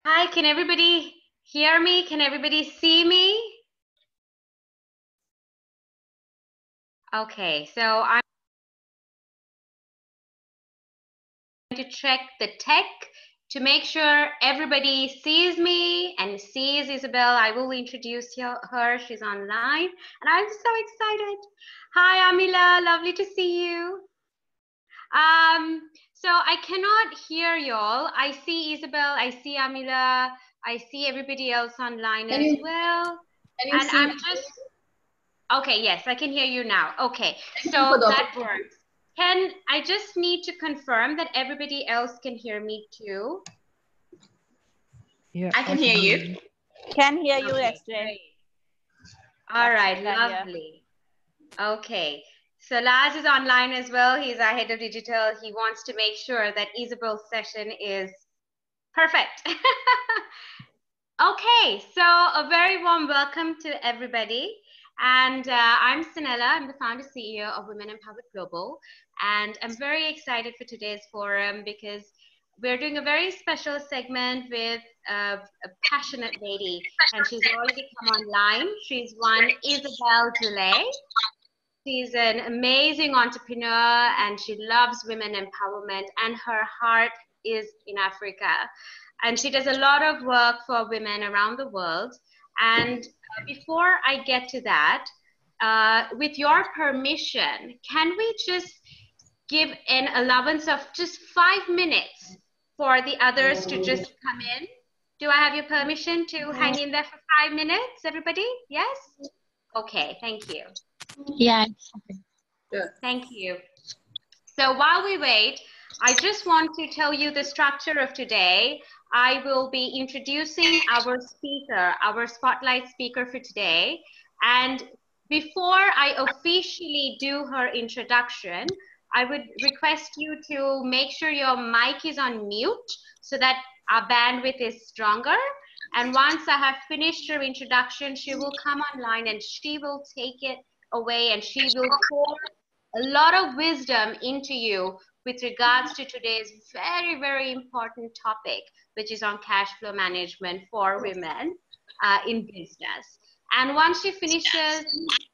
Hi, can everybody hear me? Can everybody see me? Okay, so I'm going to check the tech to make sure everybody sees me and sees Isabelle. I will introduce her. She's online and I'm so excited. Hi, Amila. Lovely to see you. So I cannot hear y'all. I see Isabelle. I see Amila. I see everybody else online as well. And I'm just... Okay, yes, I can hear you now. Okay, so that works. I just need to confirm that everybody else can hear me too? Yeah, I can hear you. Can hear you, Okay, Esther. great. All right, lovely. Okay, so Laz is online as well. He's our head of digital. He wants to make sure that Isabel's session is perfect. Okay, so a very warm welcome to everybody. And I'm Sanella. I'm the founder CEO of Women Empowered Global. And I'm very excited for today's forum because we're doing a very special segment with a passionate lady. And she's already come online. She's one Isabelle Gelle. She's an amazing entrepreneur and she loves women empowerment and her heart is in Africa. And she does a lot of work for women around the world. And before I get to that, with your permission, can we just give an allowance of just 5 minutes for the others to just come in? Do I have your permission to hang in there for 5 minutes, everybody? Yes? Okay, thank you. Yeah. Thank you. So while we wait, I just want to tell you the structure of today. I will be introducing our speaker, our spotlight speaker for today. And before I officially do her introduction, I would request you to make sure your mic is on mute so that our bandwidth is stronger. And once I have finished her introduction, she will come online and she will take it away and she will pour a lot of wisdom into you with regards to today's very, very important topic, which is on cash flow management for women in business. And once she finishes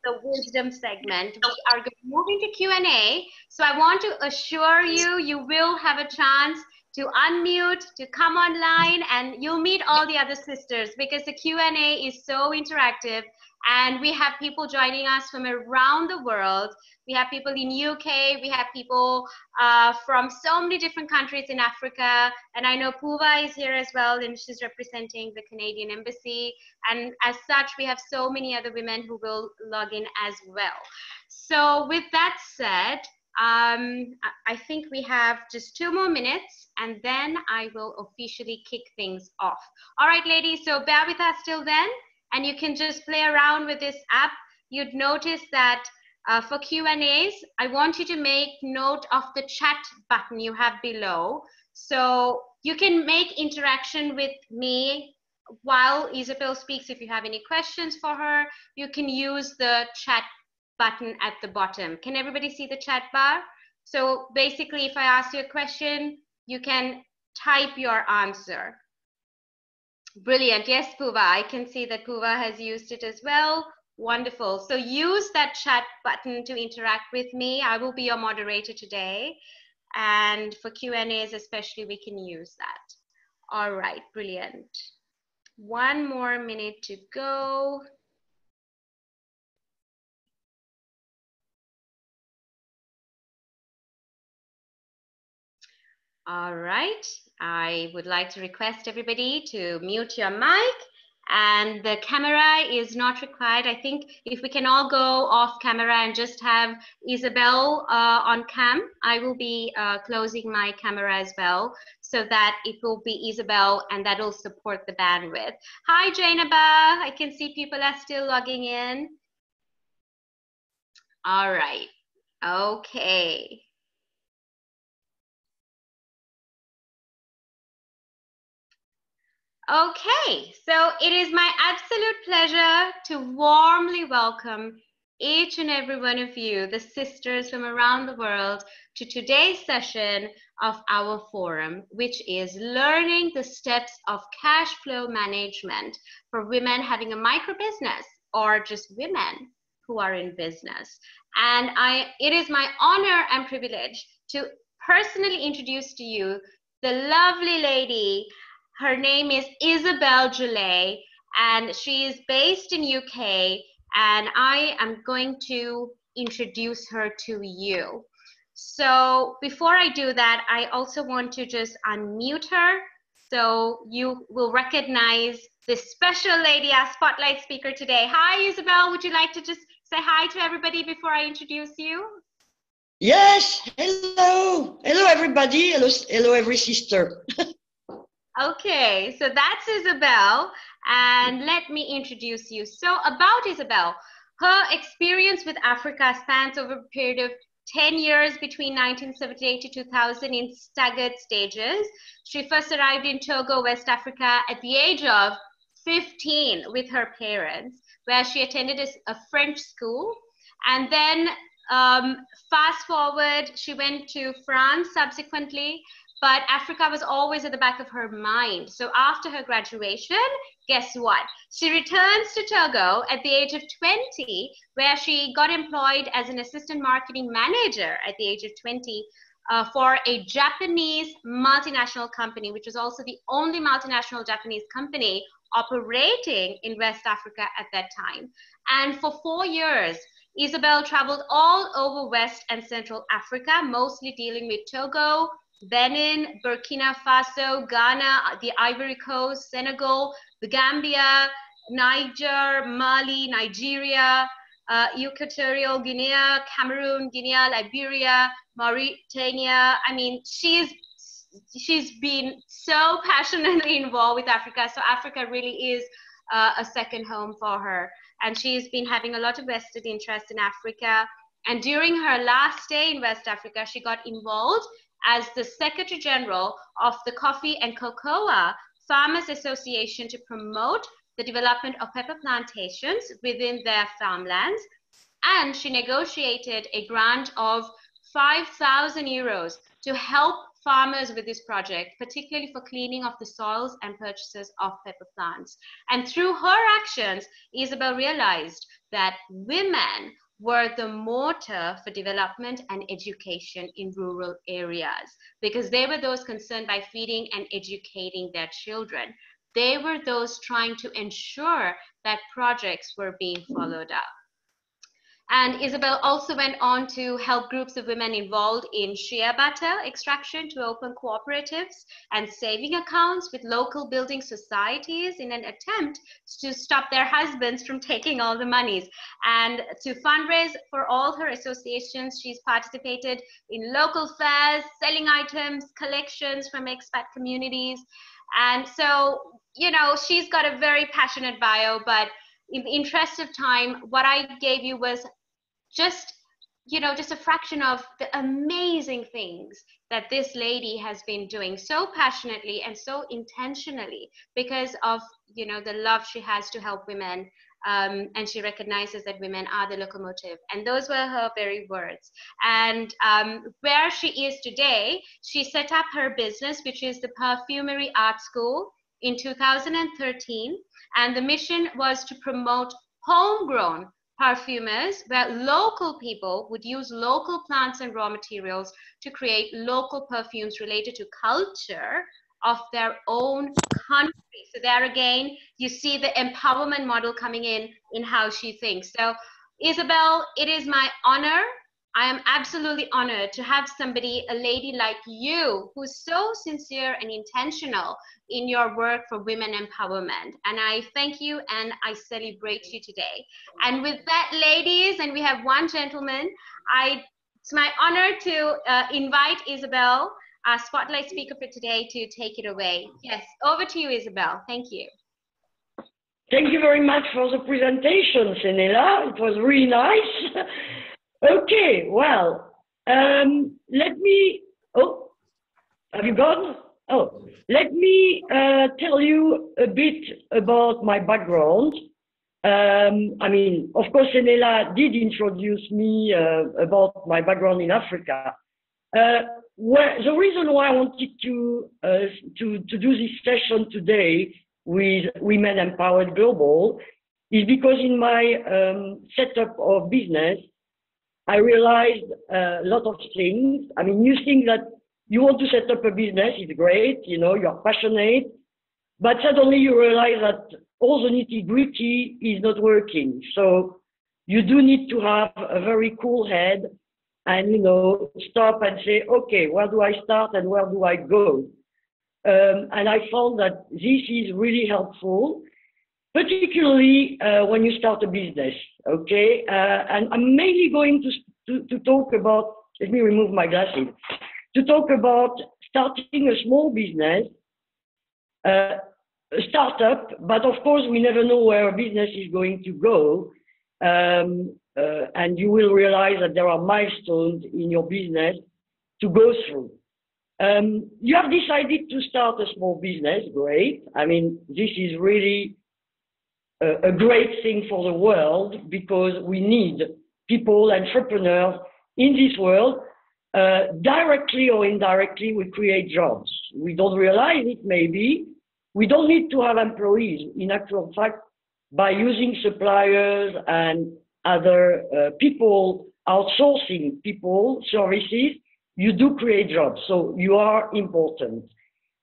the wisdom segment, we are going to move into Q&A. So I want to assure you, you will have a chance to unmute, to come online, and you'll meet all the other sisters because the Q&A is so interactive. And we have people joining us from around the world. We have people in UK, we have people from so many different countries in Africa, and I know Puva is here as well, and she's representing the Canadian Embassy, and as such, we have so many other women who will log in as well. So with that said, I think we have just 2 more minutes, and then I will officially kick things off. All right, ladies, so bear with us till then, and you can just play around with this app. You'd notice that for Q&As, I want you to make note of the chat button you have below. So you can make interaction with me while Isabelle speaks. If you have any questions for her, you can use the chat button at the bottom. Can everybody see the chat bar? So basically, if I ask you a question, you can type your answer. Brilliant. Yes, Puva, I can see that Puva has used it as well. Wonderful. So use that chat button to interact with me. I will be your moderator today. And for Q&As especially, we can use that. All right, brilliant. 1 more minute to go. All right, I would like to request everybody to mute your mic. And the camera is not required. I think if we can all go off camera and just have Isabelle on cam, I will be closing my camera as well so that it will be Isabelle and that will support the bandwidth. Hi, Jainaba. I can see people are still logging in. All right. Okay. Okay, so it is my absolute pleasure to warmly welcome each and every one of you, the sisters from around the world, to today's session of our forum, which is learning the steps of cash flow management for women having a micro business or just women who are in business. And it is my honor and privilege to personally introduce to you the lovely lady. Her name is Isabelle Gelle, and she is based in UK, and I am going to introduce her to you. So before I do that, I also want to just unmute her so you will recognize this special lady, our spotlight speaker today. Hi, Isabelle. Would you like to just say hi to everybody before I introduce you? Yes. Hello. Hello, everybody. Hello, every sister. Okay, so that's Isabelle, and let me introduce you. So about Isabelle, her experience with Africa spans over a period of 10 years between 1978 to 2000 in staggered stages. She first arrived in Togo, West Africa at the age of 15 with her parents, where she attended a French school. And then fast forward, she went to France subsequently, but Africa was always at the back of her mind. So after her graduation, guess what? She returns to Togo at the age of 20, where she got employed as an assistant marketing manager at the age of 20 for a Japanese multinational company, which was also the only multinational Japanese company operating in West Africa at that time. And for 4 years, Isabelle traveled all over West and Central Africa, mostly dealing with Togo, Benin, Burkina Faso, Ghana, the Ivory Coast, Senegal, the Gambia, Niger, Mali, Nigeria, Equatorial Guinea, Cameroon, Guinea, Liberia, Mauritania. I mean, she's been so passionately involved with Africa. So Africa really is a second home for her. And she's been having a lot of vested interest in Africa. And during her last stay in West Africa, she got involved as the Secretary General of the Coffee and Cocoa Farmers Association to promote the development of pepper plantations within their farmlands. And she negotiated a grant of 5,000 euros to help farmers with this project, particularly for cleaning of the soils and purchases of pepper plants. And through her actions, Isabelle realized that women were the motor for development and education in rural areas, because they were those concerned by feeding and educating their children. They were those trying to ensure that projects were being followed up. And Isabelle also went on to help groups of women involved in shea butter extraction to open cooperatives and saving accounts with local building societies in an attempt to stop their husbands from taking all the monies. And to fundraise for all her associations, she's participated in local fairs, selling items, collections from expat communities. And so, you know, she's got a very passionate bio, but in the interest of time, what I gave you was just, you know, just a fraction of the amazing things that this lady has been doing so passionately and so intentionally because of, you know, the love she has to help women. And she recognizes that women are the locomotive. And those were her very words. And where she is today, she set up her business, which is the Perfumery Art School in 2013. And the mission was to promote homegrown perfumers, where local people would use local plants and raw materials to create local perfumes related to culture of their own country. So there again, you see the empowerment model coming in how she thinks. So Isabelle, it is my honor. I am absolutely honored to have somebody, a lady like you, who's so sincere and intentional in your work for women empowerment. And I thank you and I celebrate you today. And with that, ladies, and we have one gentleman, it's my honor to invite Isabelle, our spotlight speaker for today, to take it away. Yes, over to you, Isabelle. Thank you. Thank you very much for the presentation, Senela. It was really nice. Okay, well, let me, oh, have you gone? Oh, let me tell you a bit about my background. I mean, of course, Enela did introduce me about my background in Africa. The reason why I wanted to do this session today with Women Empowered Global is because in my setup of business, I realized a lot of things. I mean, you think that you want to set up a business, it's great, you know, you're passionate, but suddenly you realize that all the nitty-gritty is not working. So you do need to have a very cool head and, you know, stop and say, okay, where do I start and where do I go? And I found that this is really helpful, particularly when you start a business, okay? And I'm mainly going to talk about, let me remove my glasses, to talk about starting a small business, a startup, but of course we never know where a business is going to go. And you will realize that there are milestones in your business to go through. You have decided to start a small business, great. I mean, this is really a great thing for the world because we need people, entrepreneurs in this world. Directly or indirectly, we create jobs. We don't realize it maybe. We don't need to have employees. In actual fact, by using suppliers and other people, outsourcing people, services, you do create jobs. So you are important.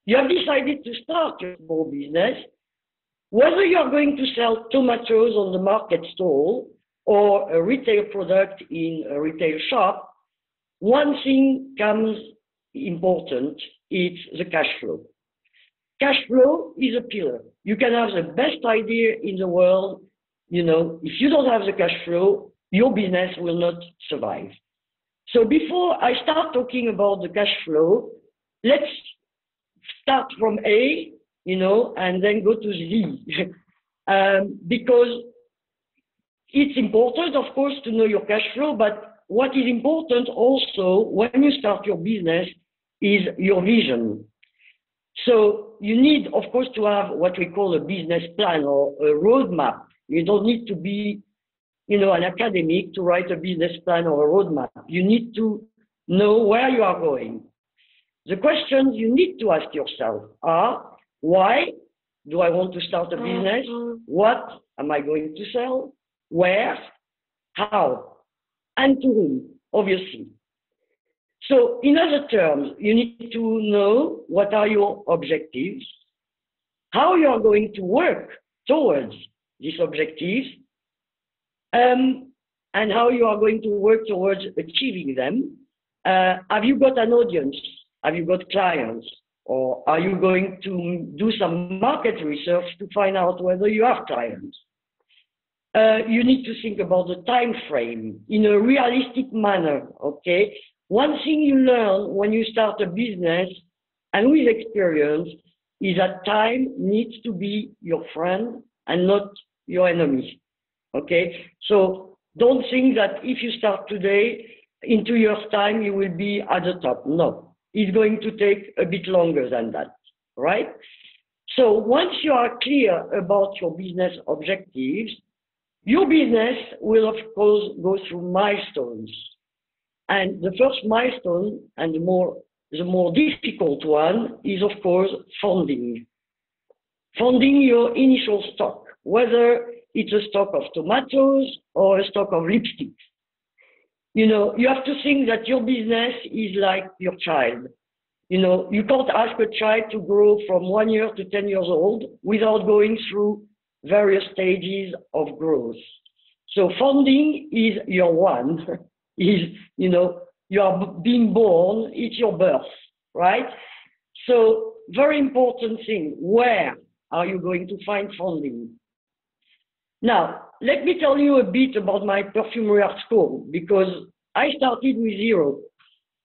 You have decided to start your small business. Whether you're going to sell tomatoes on the market stall or a retail product in a retail shop, one thing comes important, it's the cash flow. Cash flow is a pillar. You can have the best idea in the world, you know, if you don't have the cash flow, your business will not survive. So before I start talking about the cash flow, let's start from A, you know, and then go to Z. Because it's important, of course, to know your cash flow, but what is important also when you start your business is your vision. So you need, of course, to have what we call a business plan or a roadmap. You don't need to be, you know, an academic to write a business plan or a roadmap. You need to know where you are going. The questions you need to ask yourself are, why do I want to start a business? What am I going to sell? Where? How? And to whom, obviously. So in other terms, you need to know what are your objectives, how you are going to work towards these objectives, and how you are going to work towards achieving them. Have you got an audience? Have you got clients? Or are you going to do some market research to find out whether you have clients? You need to think about the time frame in a realistic manner, okay? One thing you learn when you start a business and with experience is that time needs to be your friend and not your enemy, okay? So don't think that if you start today, in 2 years' time, you will be at the top. No, it's going to take a bit longer than that, right? So once you are clear about your business objectives, your business will, of course, go through milestones. And the first milestone, and the more difficult one, is, of course, funding. Funding your initial stock, whether it's a stock of tomatoes or a stock of lipsticks. You know, you have to think that your business is like your child. You know, you can't ask a child to grow from 1 year to 10 years old without going through various stages of growth. So funding is your one, is, you know, you are being born, it's your birth, right? So very important thing, where are you going to find funding? Now, let me tell you a bit about my perfumery art school, because I started with zero,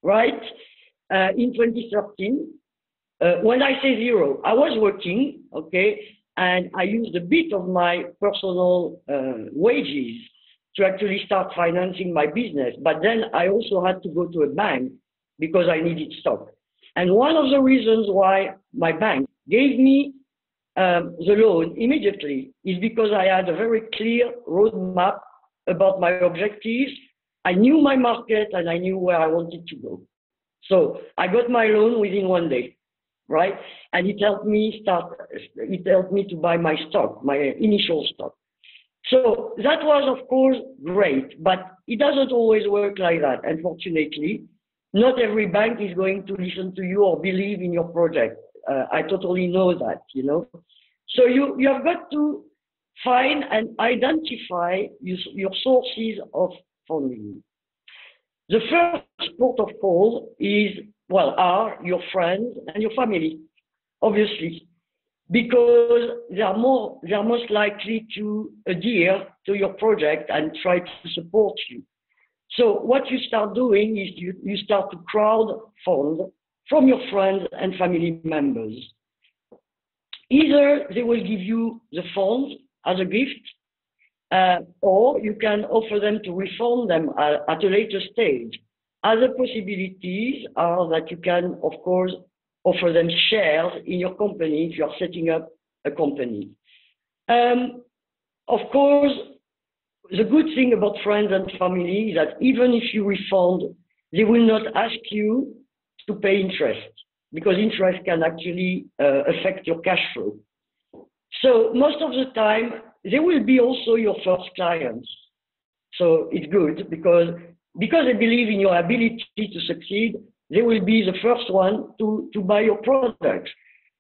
right? In 2013. When I say zero, I was working, okay, and I used a bit of my personal wages to actually start financing my business. But then I also had to go to a bank because I needed stock. And one of the reasons why my bank gave me the loan immediately is because I had a very clear roadmap about my objectives. I knew my market and I knew where I wanted to go. So I got my loan within 1 day, right? And it helped me to buy my stock, my initial stock. So that was, of course, great, but it doesn't always work like that, unfortunately. Not every bank is going to listen to you or believe in your project. I totally know that, you know. So you have got to find and identify your sources of funding. The first port of call are your friends and your family, obviously, because they are most likely to adhere to your project and try to support you. So what you start doing is you start to crowd fund from your friends and family members. Either they will give you the funds as a gift, or you can offer them to refund them at a later stage. Other possibilities are that you can, of course, offer them shares in your company if you are setting up a company. Of course, the good thing about friends and family is that even if you refund, they will not ask you to pay interest, because interest can actually affect your cash flow. So most of the time, they will be also your first clients. So it's good because they believe in your ability to succeed, they will be the first one to buy your products.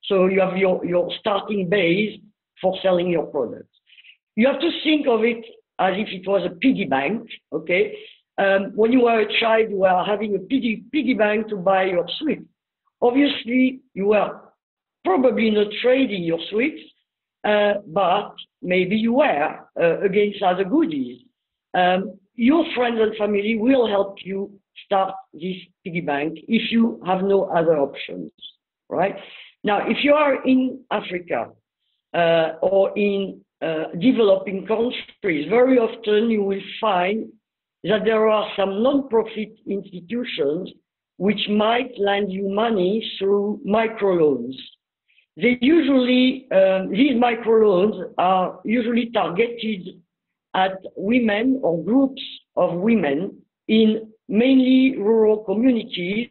So you have your starting base for selling your products. You have to think of it as if it was a piggy bank, okay? When you were a child, you were having a piggy bank to buy your sweets. Obviously, you were probably not trading your sweets, but maybe you were against other goodies. Your friends and family will help you start this piggy bank if you have no other options, right? Now, if you are in Africa or in developing countries, very often you will find that there are some non-profit institutions which might lend you money through microloans. They usually, these microloans are usually targeted at women or groups of women in mainly rural communities,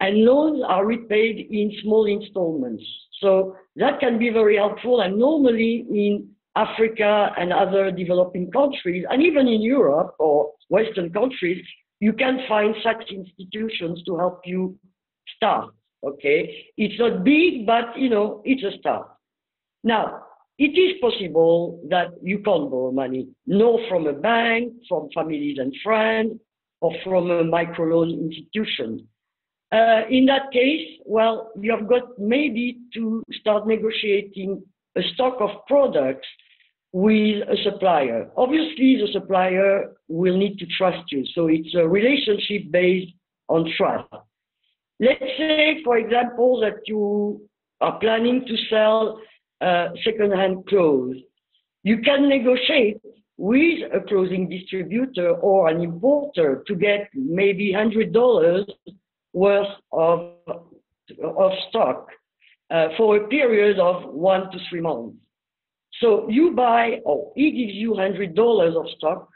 and loans are repaid in small installments. So that can be very helpful, and normally in Africa and other developing countries, and even in Europe or Western countries, you can find such institutions to help you start, okay? It's not big, but you know, it's a start. Now, it is possible that you can't borrow money, nor from a bank, from families and friends, or from a microloan institution. In that case, well, you have got maybe to start negotiating a stock of products with a supplier. Obviously, the supplier will need to trust you. So it's a relationship based on trust. Let's say, for example, that you are planning to sell second-hand clothes. You can negotiate with a clothing distributor or an importer to get maybe $100 worth of stock for a period of 1 to 3 months. So you buy, or he gives you $100 of stock.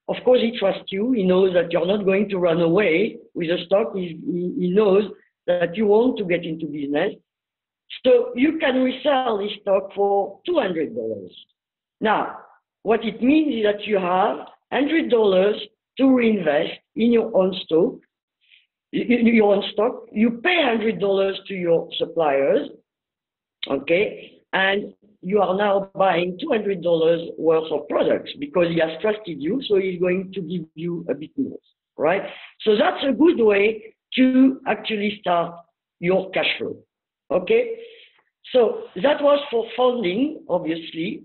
Of course, he trusts you. He knows that you're not going to run away with the stock. He knows that you want to get into business. So you can resell this stock for $200. Now, what it means is that you have $100 to reinvest in your own stock. You pay $100 to your suppliers, okay, and you are now buying $200 worth of products because he has trusted you, so he's going to give you a bit more, right? So that's a good way to actually start your cash flow, okay? So that was for funding, obviously,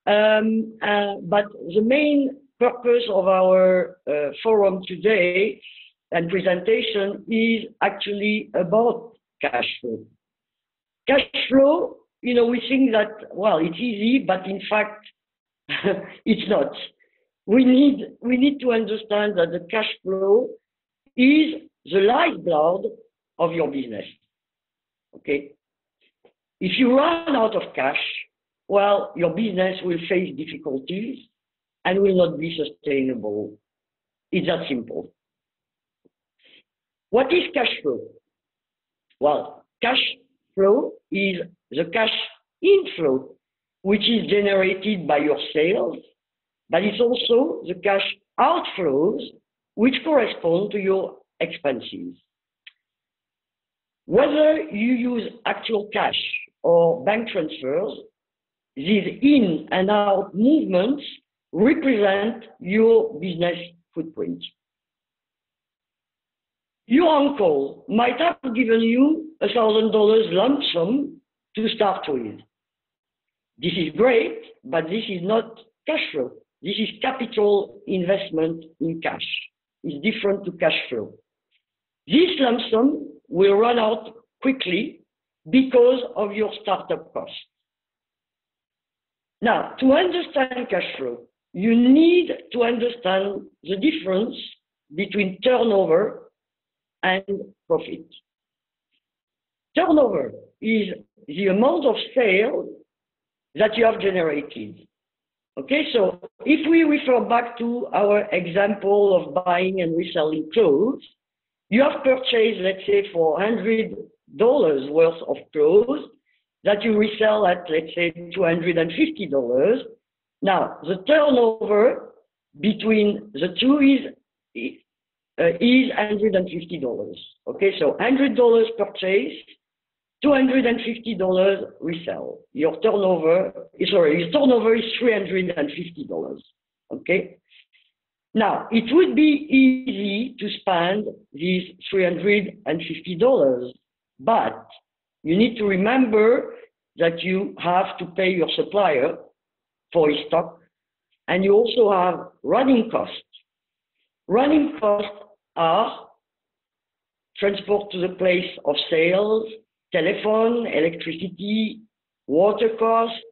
but the main purpose of our forum today and presentation is actually about cash flow. Cash flow, you know, we think that, well, it's easy, but in fact, it's not. We need to understand that the cash flow is the lifeblood of your business, okay? If you run out of cash, well, your business will face difficulties and will not be sustainable. It's that simple. What is cash flow? Well, cash flow is the cash inflow, which is generated by your sales, but it's also the cash outflows, which correspond to your expenses. Whether you use actual cash or bank transfers, these in and out movements represent your business footprint. Your uncle might have given you $1,000 lump sum to start with. This is great, but this is not cash flow. This is capital investment in cash. It's different to cash flow. This lump sum will run out quickly because of your startup costs. Now, to understand cash flow, you need to understand the difference between turnover and profit. Turnover is the amount of sales that you have generated. Okay, so if we refer back to our example of buying and reselling clothes, you have purchased, let's say, for $100 worth of clothes that you resell at, let's say, $250. Now, the turnover between the two is $150. Okay, so $100 purchase, $250 resell. Your turnover is $350. Okay. Now, it would be easy to spend these $350, but you need to remember that you have to pay your supplier for his stock, and you also have running costs. Running costs are transport to the place of sales, telephone, electricity, water costs,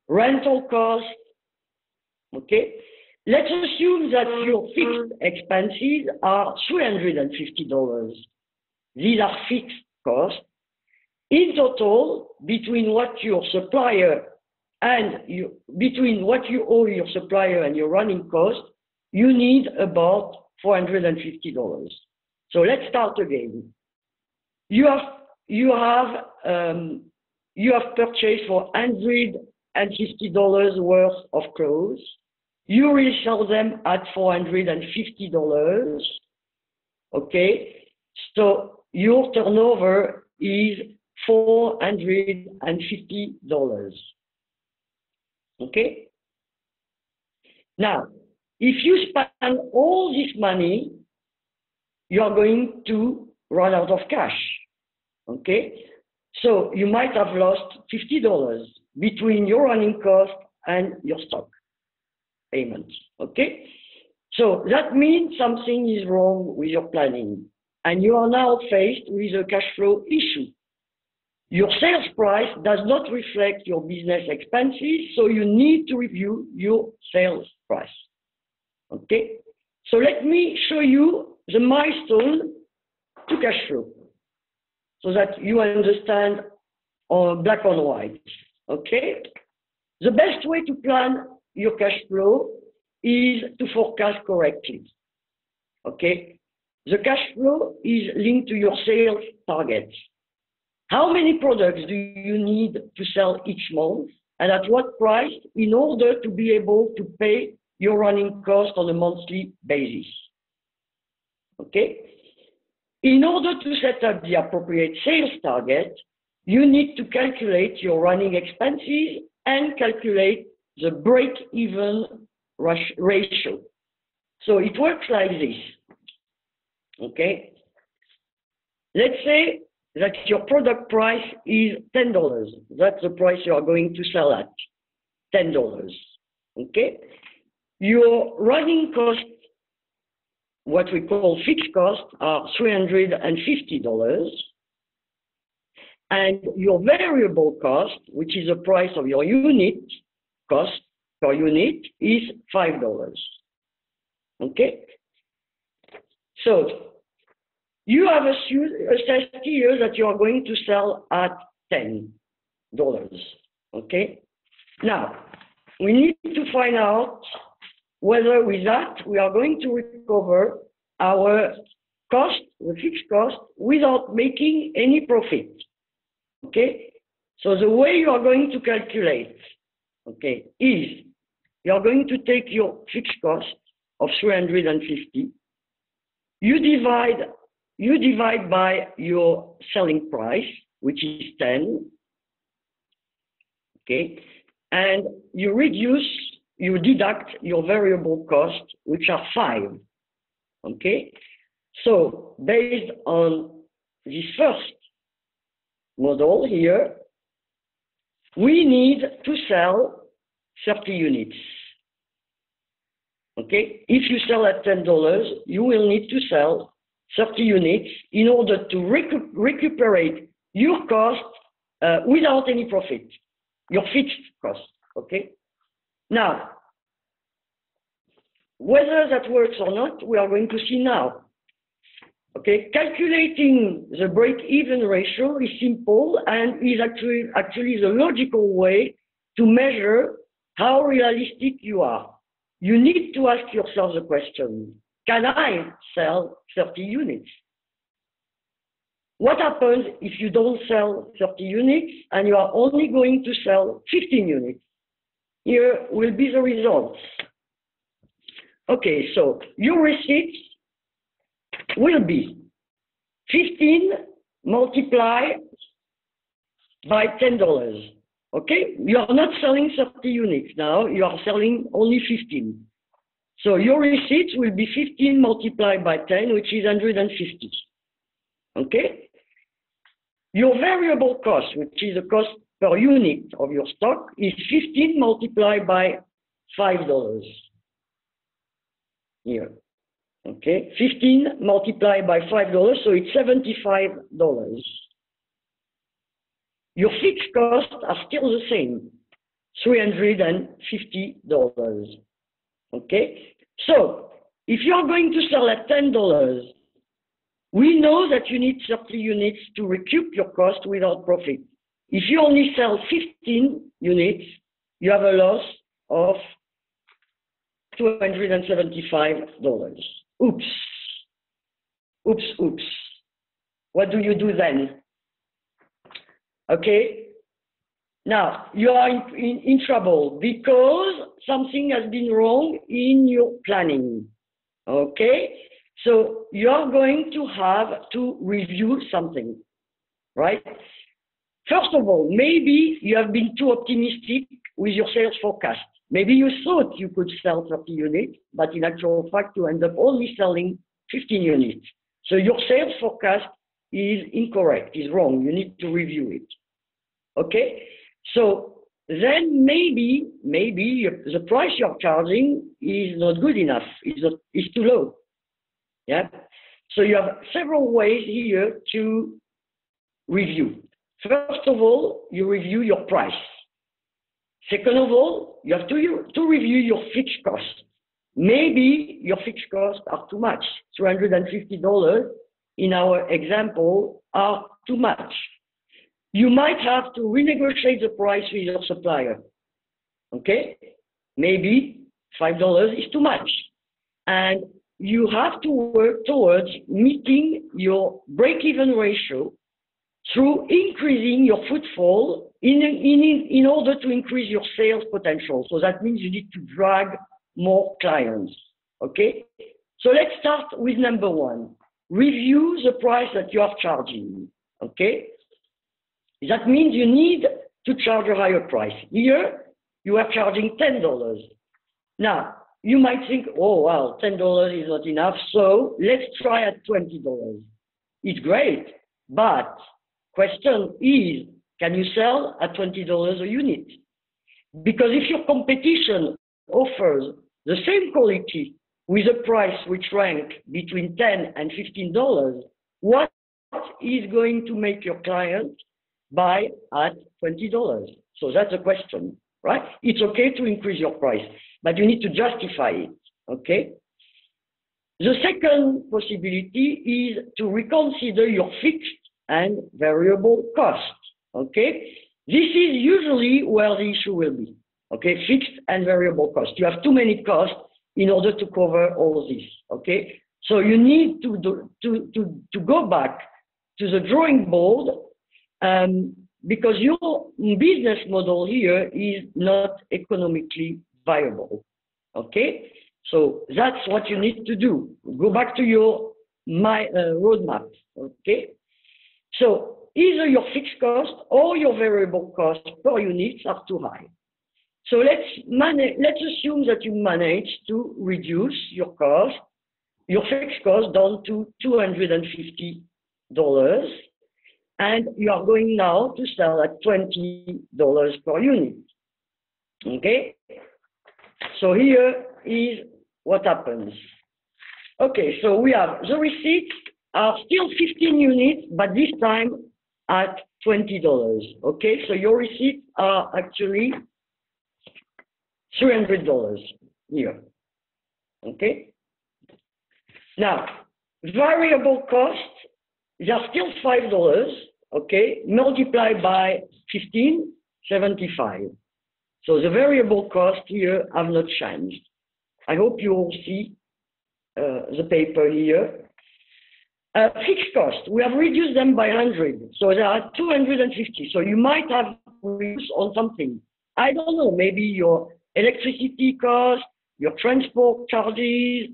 rental costs. Okay? Let's assume that your fixed expenses are $350. These are fixed costs. In total, between what your supplier and between what you owe your supplier and your running cost, you need about $450. So let's start again. You have purchased for $150 worth of clothes. You resell them at $450. Okay, so your turnover is $450. Okay. Now, if you spend all this money, you are going to run out of cash. Okay, so you might have lost $50 between your running cost and your stock payments. Okay, so that means something is wrong with your planning, and you are now faced with a cash flow issue. Your sales price does not reflect your business expenses, so you need to review your sales price. Okay, so let me show you the milestone to cash flow so that you understand on black on white. Okay, the best way to plan your cash flow is to forecast correctly. Okay, the cash flow is linked to your sales targets. How many products do you need to sell each month, and at what price, in order to be able to pay your running cost on a monthly basis? Okay. In order to set up the appropriate sales target, you need to calculate your running expenses and calculate the break-even ratio. So it works like this. Okay. Let's say that your product price is $10. That's the price you are going to sell at, $10. Okay? Your running costs, what we call fixed costs, are $350. And your variable cost, which is the price of your unit, cost per unit, is $5. Okay? So, you have assessed here that you are going to sell at $10. Okay? Now, we need to find out whether with that we are going to recover our cost, the fixed cost, without making any profit. Okay? So the way you are going to calculate, okay, is you are going to take your fixed cost of 350, you divide by your selling price, which is 10, okay, and you deduct your variable cost, which are 5, okay. So based on this first model here, we need to sell 30 units. Okay, if you sell at $10, you will need to sell 30 units in order to recuperate your cost without any profit, your fixed cost. Okay, now whether that works or not, we are going to see now. Okay, calculating the break-even ratio is simple and is actually the logical way to measure how realistic you are. You need to ask yourself the question, can I sell 30 units? What happens if you don't sell 30 units and you are only going to sell 15 units? Here will be the results. Okay, so your receipts will be 15 multiplied by $10. Okay, you are not selling 30 units now, you are selling only 15. So your receipts will be 15 multiplied by 10, which is 150. Okay? Your variable cost, which is the cost per unit of your stock, is 15 multiplied by $5. Here. Okay, 15 multiplied by $5, so it's $75. Your fixed costs are still the same, $350. Okay, so if you are going to sell at $10, we know that you need 30 units to recoup your cost without profit. If you only sell 15 units, you have a loss of $275. Oops. Oops, oops. What do you do then? Okay. Now, you are in trouble because something has been wrong in your planning. Okay. So you are going to have to review something, right? First of all, maybe you have been too optimistic with your sales forecast. Maybe you thought you could sell 30 units, but in actual fact, you end up only selling 15 units. So your sales forecast is incorrect, is wrong. You need to review it. Okay? So then maybe the price you're charging is not good enough, is too low. Yeah? So you have several ways here to review. First of all, you review your price. Second of all, you have to review your fixed costs. Maybe your fixed costs are too much. $350 in our example are too much. You might have to renegotiate the price with your supplier. Okay? Maybe $5 is too much. And you have to work towards meeting your break-even ratio through increasing your footfall in order to increase your sales potential. So that means you need to drag more clients, okay? So let's start with number one. Review the price that you are charging, okay? That means you need to charge a higher price. Here, you are charging $10. Now, you might think, oh, well, $10 is not enough, so let's try at $20. It's great, but question is, can you sell at $20 a unit? Because if your competition offers the same quality with a price which ranks between $10 and $15, what is going to make your client buy at $20? So that's the question, right? It's okay to increase your price, but you need to justify it, okay? The second possibility is to reconsider your fixed and variable costs. Okay, this is usually where the issue will be. Okay, fixed and variable cost. You have too many costs in order to cover all this. Okay, so you need to go back to the drawing board because your business model here is not economically viable. Okay, so that's what you need to do. Go back to your roadmap. Okay, so either your fixed cost or your variable cost per unit are too high. So let's assume that you manage to reduce your cost, your fixed cost down to $250, and you are going now to sell at $20 per unit. Okay? So here is what happens. Okay, so we have the receipts are still 15 units, but this time at $20. Okay, so your receipts are actually $300 here. Okay. Now, variable costs, they are still $5. Okay, multiplied by 15, 75. So the variable costs here have not changed. I hope you all see the paper here. Fixed cost, we have reduced them by 100. So there are 250. So you might have reduced on something. I don't know, maybe your electricity cost, your transport charges,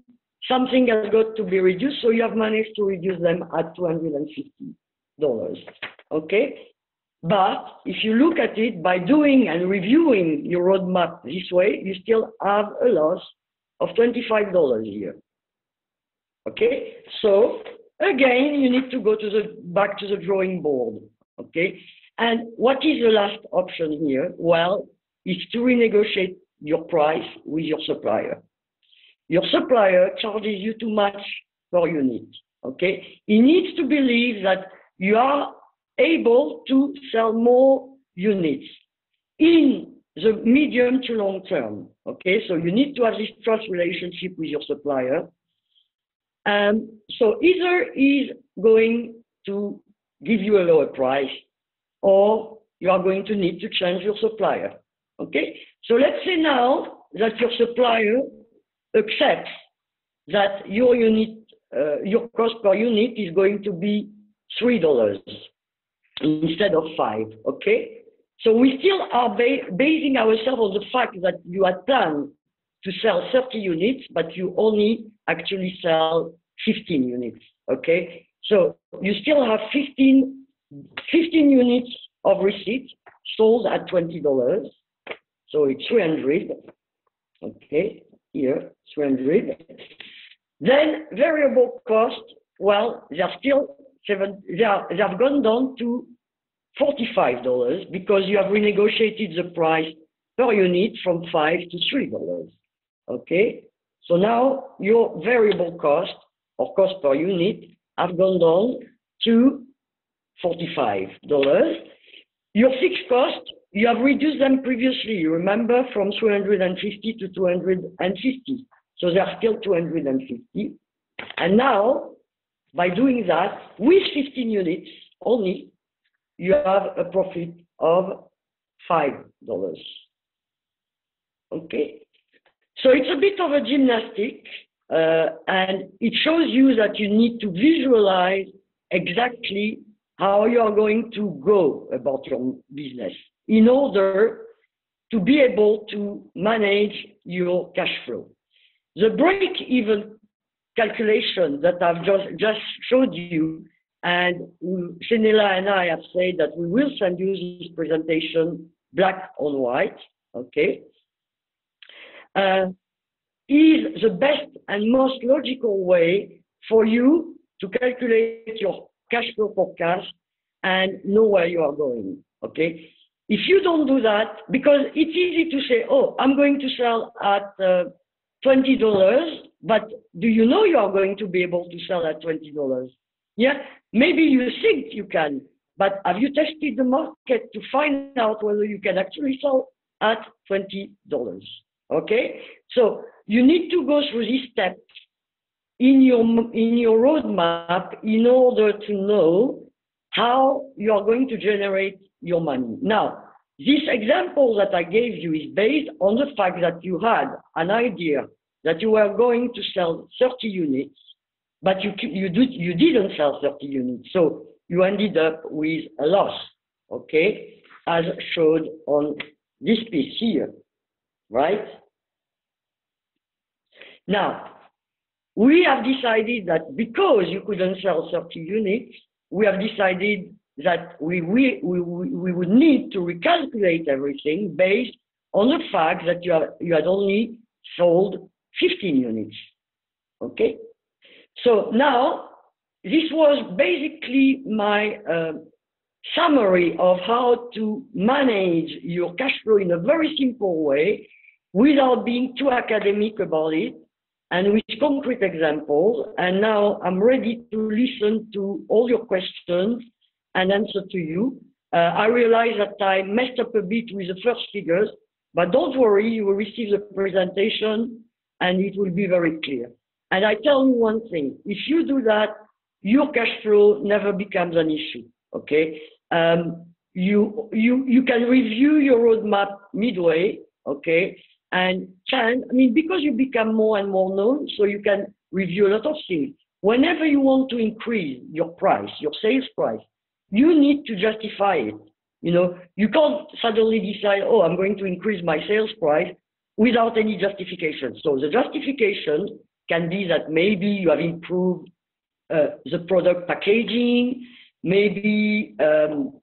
something has got to be reduced. So you have managed to reduce them at $250. Okay? But if you look at it by doing and reviewing your roadmap this way, you still have a loss of $25 here. Okay? So again, you need to go back to the drawing board. Okay? And what is the last option here? Well, is to renegotiate your price with your supplier. Your supplier charges you too much per unit. Okay? He needs to believe that you are able to sell more units in the medium to long term. Okay? So you need to have this trust relationship with your supplier. So either he's going to give you a lower price or you are going to need to change your supplier. Okay? So let's say now that your supplier accepts that your unit, your cost per unit is going to be $3 instead of $5. Okay? So we still are basing ourselves on the fact that you had planned to sell 30 units, but you only actually sell 15 units. Okay? So you still have 15 units of receipts sold at $20. So it's 300. Okay, here, 300. Then variable cost, well, they are still they have gone down to $45 because you have renegotiated the price per unit from $5 to $3. Okay, so now your variable cost or cost per unit have gone down to $45. Your fixed cost, you have reduced them previously, you remember, from 350 to 250. So they are still 250. And now, by doing that, with 15 units only, you have a profit of $5. Okay? So it's a bit of a gymnastic, and it shows you that you need to visualize exactly how you are going to go about your business in order to be able to manage your cash flow. The break-even calculation that I've just showed you, and Senela and I have said that we will send you this presentation black on white, okay, is the best and most logical way for you to calculate your cash flow forecast and know where you are going, okay? If you don't do that, because it's easy to say, oh, I'm going to sell at $20, but do you know you are going to be able to sell at $20? Yeah, maybe you think you can, but have you tested the market to find out whether you can actually sell at $20? Okay, so you need to go through these steps in your roadmap in order to know how you are going to generate your money. Now, this example that I gave you is based on the fact that you had an idea that you were going to sell 30 units, but you didn't sell 30 units. So you ended up with a loss, okay, as showed on this piece here, right? Now, we have decided that because you couldn't sell 30 units, we have decided that we would need to recalculate everything based on the fact that you had only sold 15 units, okay? So now, this was basically my summary of how to manage your cash flow in a very simple way without being too academic about it and with concrete examples. And now I'm ready to listen to all your questions and answer to you. I realize that I messed up a bit with the first figures, but don't worry, you will receive the presentation and it will be very clear. And I tell you one thing, if you do that, your cash flow never becomes an issue, okay? You can review your roadmap midway, okay? And because you become more and more known, so you can review a lot of things. Whenever you want to increase your price, your sales price, you need to justify it. You know, you can't suddenly decide, oh, I'm going to increase my sales price without any justification. So the justification can be that maybe you have improved the product packaging, maybe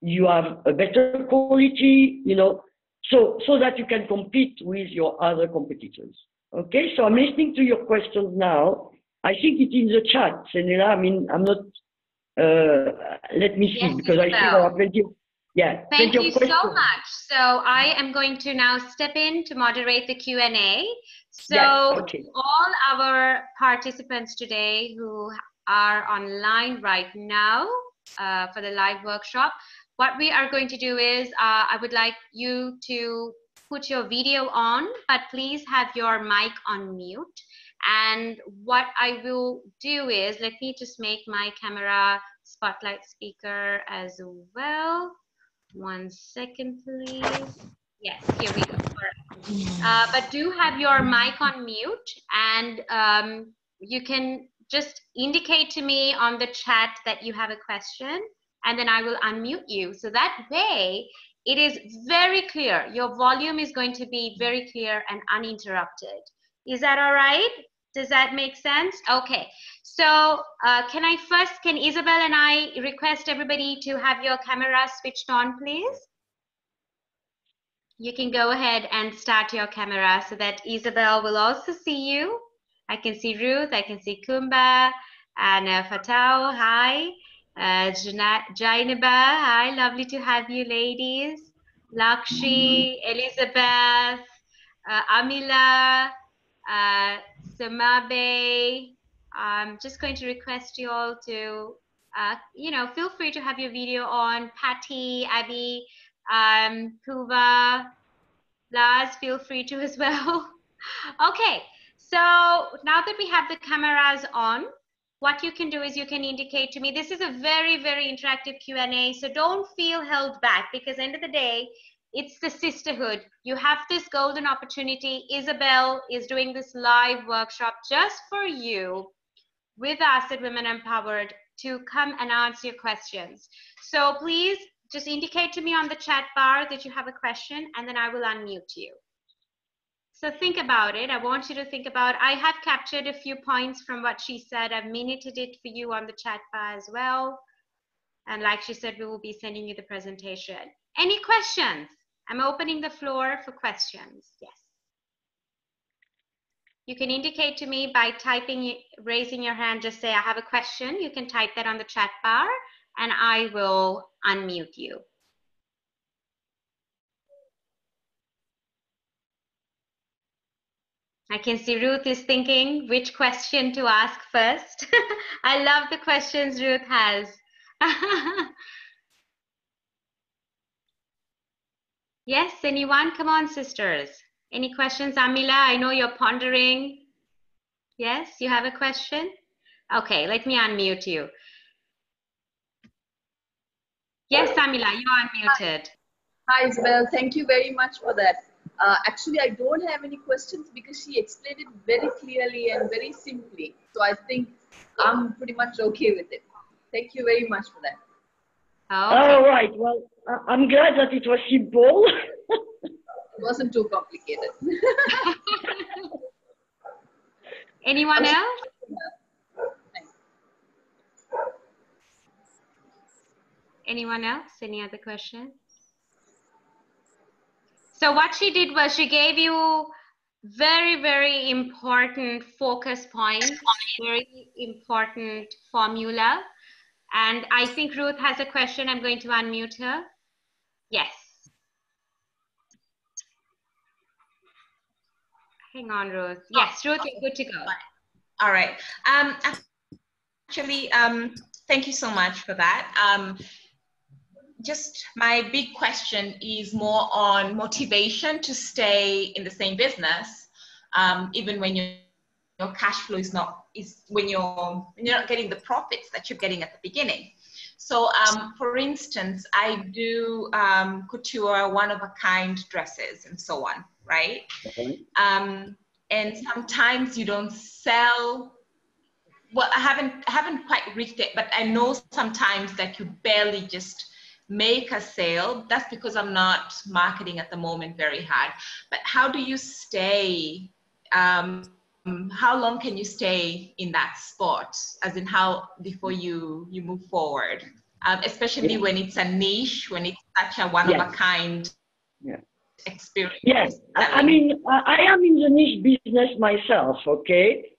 you have a better quality, you know, so that you can compete with your other competitors. Okay, so I'm listening to your questions now. I think it's in the chat, Senela. I mean, I'm not, let me see, yes, because Isabelle. I see there are plenty of, yeah. Thank you so much. So I am going to now step in to moderate the Q&A. So yes, okay. All our participants today who are online right now for the live workshop, what we are going to do is I would like you to put your video on, but please have your mic on mute. And what I will do is, let me just make my camera spotlight speaker as well. 1 second, please. Yes, here we go. But do have your mic on mute, and you can just indicate to me on the chat that you have a question, and then I will unmute you. So that way, it is very clear. Your volume is going to be very clear and uninterrupted. Is that all right? Does that make sense? Okay. So can Isabelle and I request everybody to have your camera switched on, please? You can go ahead and start your camera so that Isabelle will also see you. I can see Ruth, I can see Kumba, and Fatau, hi. Jainaba, hi, lovely to have you ladies. Lakshi, Elizabeth, Amila, Samabe. I'm just going to request you all to, feel free to have your video on. Patty, Abby, Puva, Lars, feel free to as well. Okay, so now that we have the cameras on, what you can do is you can indicate to me. This is a very, very interactive Q&A, so don't feel held back, because end of the day, it's the sisterhood. You have this golden opportunity. Isabelle is doing this live workshop just for you with us at Women Empowered to come and answer your questions. So please just indicate to me on the chat bar that you have a question, and then I will unmute you. So think about it. I want you to think about, I have captured a few points from what she said. I've minuted it for you on the chat bar as well. And like she said, we will be sending you the presentation. Any questions? I'm opening the floor for questions. Yes. You can indicate to me by typing, raising your hand, just say, I have a question. You can type that on the chat bar and I will unmute you. I can see Ruth is thinking which question to ask first. I love the questions Ruth has. Yes, anyone? Come on, sisters. Any questions? Amila, I know you're pondering. Yes, you have a question? Okay, let me unmute you. Yes, Samila, you are unmuted. Hi, Isabelle. Thank you very much for that. Actually, I don't have any questions because she explained it very clearly and very simply. So I think I'm pretty much okay with it. Thank you very much for that. Okay. All right. Well, I'm glad that it was simple. It wasn't too complicated. Anyone else? Anyone else? Any other questions? So what she did was she gave you very, very important focus points, very important formula. And I think Ruth has a question. I'm going to unmute her. Yes. Hang on, Ruth. Yes, Ruth, you're good to go. All right. Actually, thank you so much for that. Just my big question is more on motivation to stay in the same business, even when your cash flow when you're not getting the profits that you're getting at the beginning. So, for instance, I do couture one-of-a-kind dresses and so on, right? Okay. And sometimes you don't sell. Well, I haven't quite reached it, but I know sometimes that you barely just make a sale. That's because I'm not marketing at the moment very hard. But how do you stay? How long can you stay in that spot? As in, how before you move forward? Especially when it's a niche, when it's such a one-of-a-kind experience. Yes, I mean, I am in the niche business myself, okay?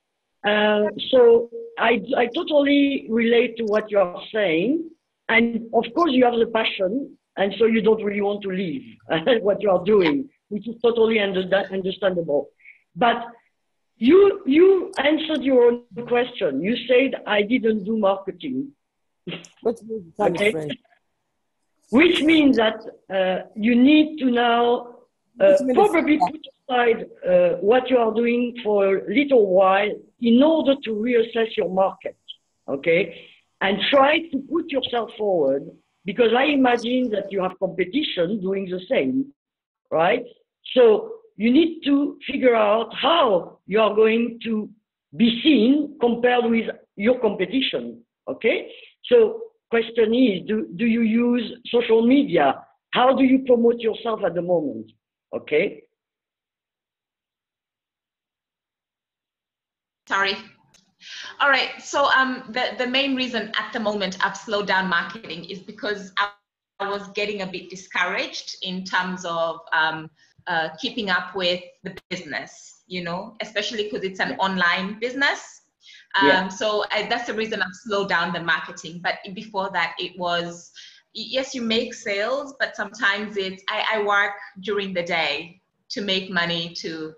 So I totally relate to what you are saying. And of course you have the passion, and so you don't really want to leave what you are doing, which is totally understandable. But you answered your own question. You said I didn't do marketing. Okay? Which means that you need to now probably put aside what you are doing for a little while in order to reassess your market, okay? And try to put yourself forward, because I imagine that you have competition doing the same, right? So you need to figure out how you are going to be seen compared with your competition, okay? So question is, do you use social media? How do you promote yourself at the moment, okay? Sorry. All right. So the main reason at the moment I've slowed down marketing is because I was getting a bit discouraged in terms of keeping up with the business, you know, especially because it's an online business. So that's the reason I've slowed down the marketing. But before that, it was, yes, you make sales, but sometimes I work during the day to make money to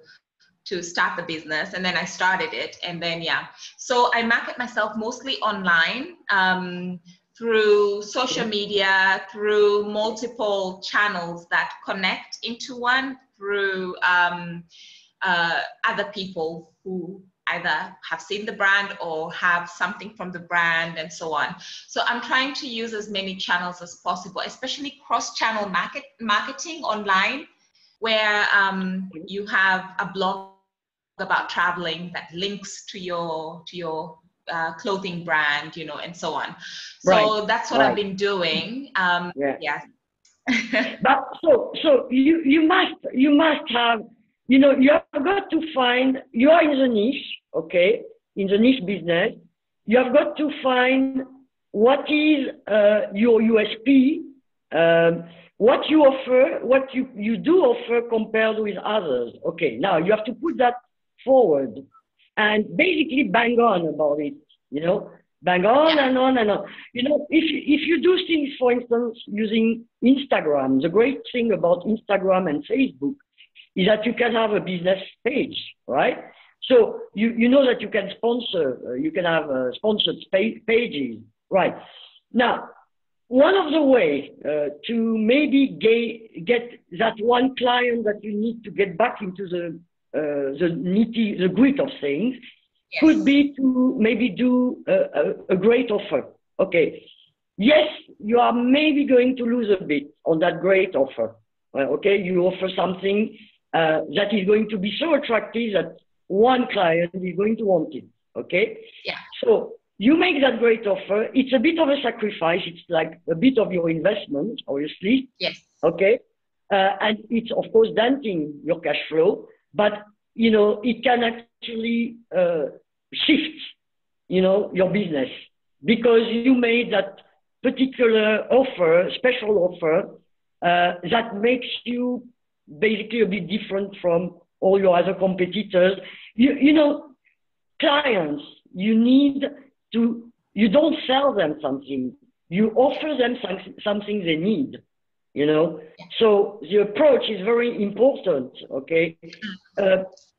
start the business, and then I started it, and then so I market myself mostly online, through social media, through multiple channels that connect into one, through other people who either have seen the brand or have something from the brand and so on. So I'm trying to use as many channels as possible, especially cross-channel marketing online, where you have a blog about traveling that links to your clothing brand, you know, and so on. So that's what I've been doing. But so you must have, you know, you have got to find, you are in the niche, okay, in the niche business. You have got to find what is your USP, what you offer, what you do offer compared with others. Okay, now you have to put that forward and basically bang on about it, you know, bang on and on and on. You know, if you do things, for instance, using Instagram, the great thing about Instagram and Facebook is that you can have a business page, right? So you know that you can sponsor, you can have sponsored pages, right? Now, one of the ways to maybe get that one client that you need to get back into the grit of things could be to maybe do a great offer. Okay, yes, you are maybe going to lose a bit on that great offer. Okay, you offer something that is going to be so attractive that one client is going to want it. Okay? Yeah. So you make that great offer. It's a bit of a sacrifice. It's like a bit of your investment, obviously. Yes. Okay? And it's, of course, denting your cash flow, but, you know, it can actually shift, you know, your business because you made that particular offer, special offer, that makes you basically a bit different from all your other competitors. You know, clients, you need to, you don't sell them something, you offer them something they need, you know. So the approach is very important, okay?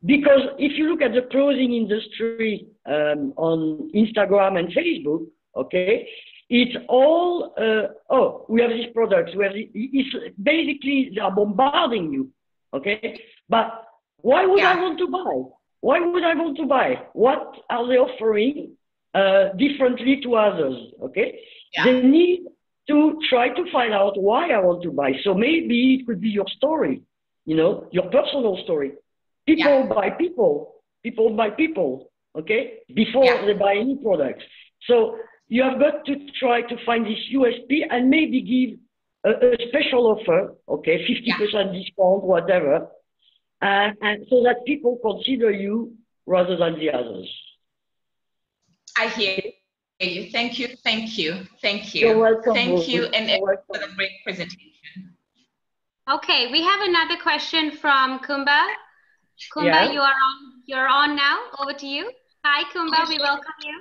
Because if you look at the clothing industry on Instagram and Facebook, okay, it's all, oh, we have these products, we have it's basically they are bombarding you, okay? But why would I want to buy? Why would I want to buy? What are they offering differently to others, okay? Yeah. They need to try to find out why I want to buy. So maybe it could be your story, you know, your personal story. People buy people, people buy people, okay, before they buy any products. So you have got to try to find this USP and maybe give a special offer, okay, 50% discount, whatever, and so that people consider you rather than the others. I hear you. Thank you. Thank you. Thank you. You're welcome. Thank you, and for the great presentation. Okay, we have another question from Kumba. Kumba, you're on now. Over to you. Hi, Kumba. We welcome you.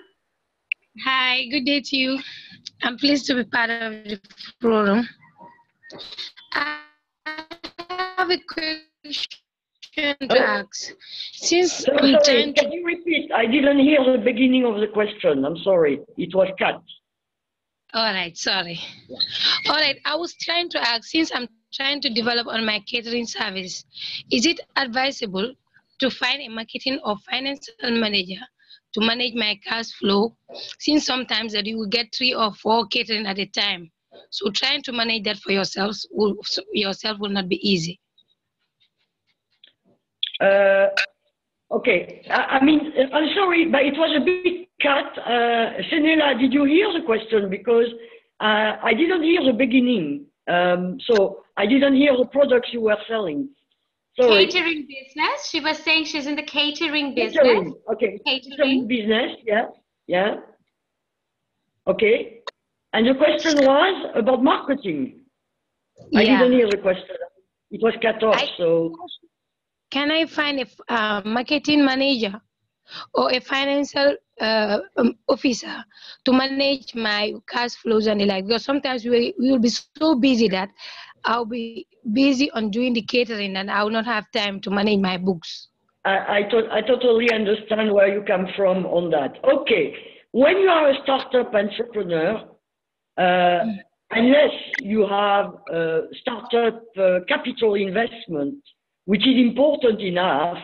Hi, good day to you. I'm pleased to be part of the program. I have a question to ask. Since sorry, can you repeat? I didn't hear the beginning of the question. I'm sorry. It was cut. All right, sorry. All right, I was trying to ask, since I'm trying to develop on my catering service, is it advisable to find a marketing or financial manager to manage my cash flow, since sometimes that you will get 3 or 4 catering at a time? So trying to manage that for yourselves will not be easy. Okay, I mean, I'm sorry, but it was a bit cut. Senela, did you hear the question? Because I didn't hear the beginning. So I didn't hear the products you were selling. Sorry. Catering business. She was saying she's in the catering business. Catering. Okay. Catering business. Yeah. Okay. And the question was about marketing. I didn't hear the question. It was cut off. So can I find a marketing manager or a financial officer to manage my cash flows and the like? Because sometimes we will be so busy that I'll be busy on doing the catering and I will not have time to manage my books. I totally understand where you come from on that. Okay, when you are a startup entrepreneur, unless you have a startup capital investment, which is important enough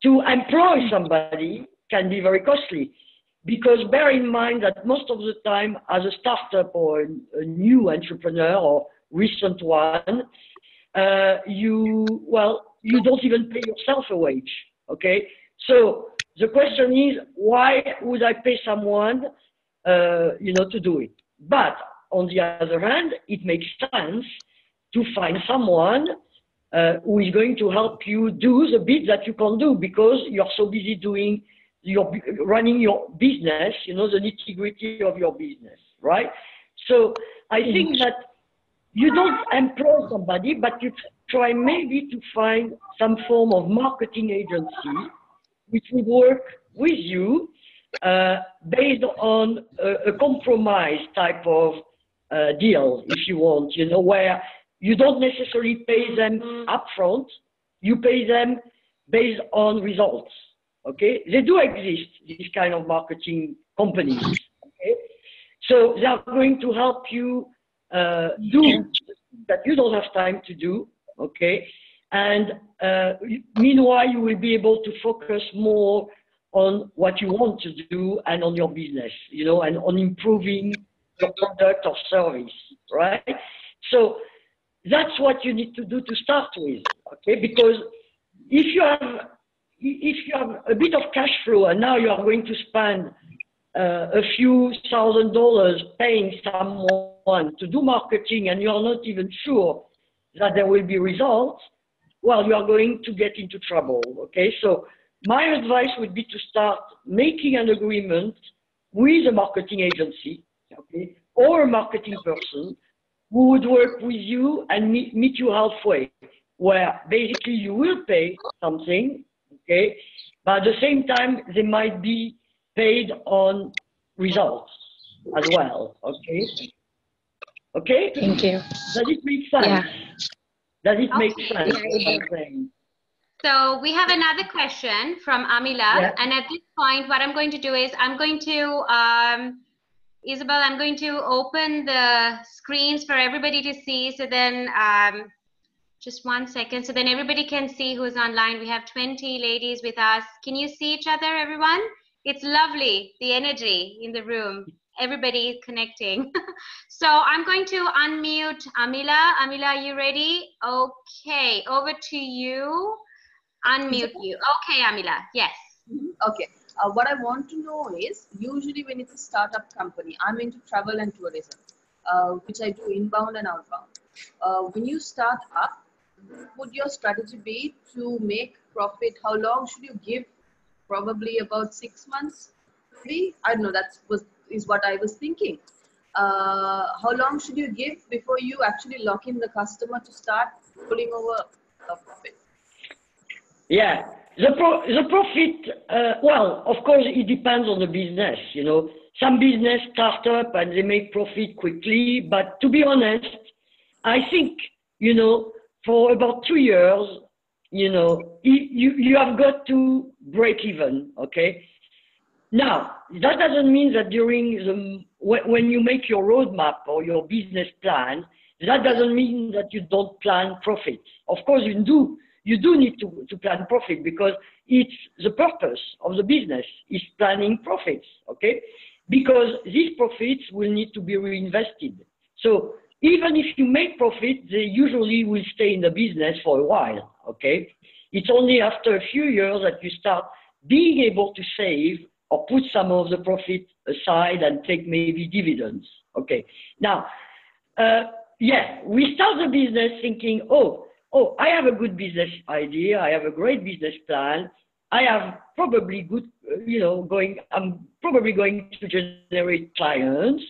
to employ somebody, can be very costly. Because bear in mind that most of the time, as a startup or a new entrepreneur or recent one, you don't even pay yourself a wage, okay? So the question is, why would I pay someone, to do it? But on the other hand, it makes sense to find someone who is going to help you do the bit that you can do because you're so busy running your business, the nitty-gritty of your business, right? So I think that you don't employ somebody, but you try maybe to find some form of marketing agency which would work with you based on a compromise type of deal, if you want, where you don't necessarily pay them upfront, you pay them based on results, okay? They do exist, these kind of marketing companies, okay? So they are going to help you do that you don't have time to do, okay? And meanwhile, you will be able to focus more on what you want to do and on your business, and on improving your product or service, right? So that's what you need to do to start with, okay? Because if you have a bit of cash flow and now you are going to spend a few $1,000s paying someone to do marketing and you are not even sure that there will be results, well, you are going to get into trouble, okay? So my advice would be to start making an agreement with a marketing agency, okay, or a marketing person who would work with you and meet you halfway, where basically you will pay something, okay, but at the same time, they might be paid on results as well, okay? Okay? Thank you. Does it make sense? Yeah. Does it make sense? Yeah, So we have another question from Amila, yeah. and at this point, what I'm going to do is I'm going to, Isabelle, I'm going to open the screens for everybody to see. So then, just 1 second. So then everybody can see who's online. We have 20 ladies with us. Can you see each other, everyone? It's lovely, the energy in the room. Everybody connecting. So I'm going to unmute Amila. Amila, are you ready? Okay, over to you. Unmute you. Okay, Amila. Yes. Okay. What I want to know is, usually when it's a startup company, I'm into travel and tourism, which I do inbound and outbound. When you start up, would your strategy be to make profit? How long should you give? Probably about 6 months, maybe. I don't know. Is what I was thinking. How long should you give before you actually lock in the customer to start pulling over a profit? Yeah, the profit, well, of course, it depends on the business, you know. Some business start up and they make profit quickly, but to be honest, I think, you know, for about 2 years, you know, you have got to break even, okay? Now, that doesn't mean that when you make your roadmap or your business plan, that doesn't mean that you don't plan profit. Of course, you do need to plan profit, because it's the purpose of the business is planning profits, okay? Because these profits will need to be reinvested. So even if you make profit, they usually will stay in the business for a while, okay? It's only after a few years that you start being able to save or put some of the profit aside and take maybe dividends, okay? Now, yeah, we start the business thinking, oh, I have a good business idea. I have a great business plan. I have probably good, you know, I'm probably going to generate clients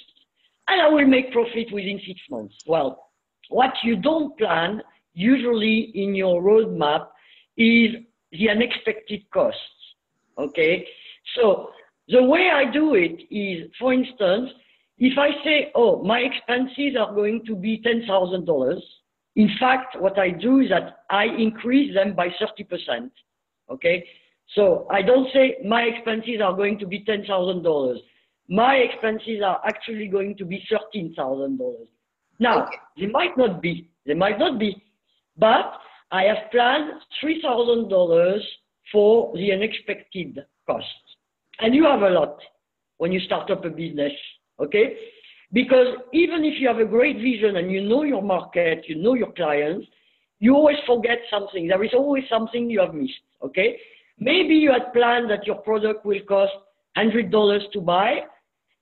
and I will make profit within 6 months. Well, what you don't plan usually in your roadmap is the unexpected costs, okay? So the way I do it is, for instance, if I say, oh, my expenses are going to be $10,000, in fact, what I do is that I increase them by 30%, okay? So I don't say my expenses are going to be $10,000. My expenses are actually going to be $13,000. Now, okay. They might not be, but I have planned $3,000 for the unexpected costs. And you have a lot when you start up a business, okay? Because even if you have a great vision and you know your market, you know your clients, you always forget something. There is always something you have missed, okay? Maybe you had planned that your product will cost $100 to buy,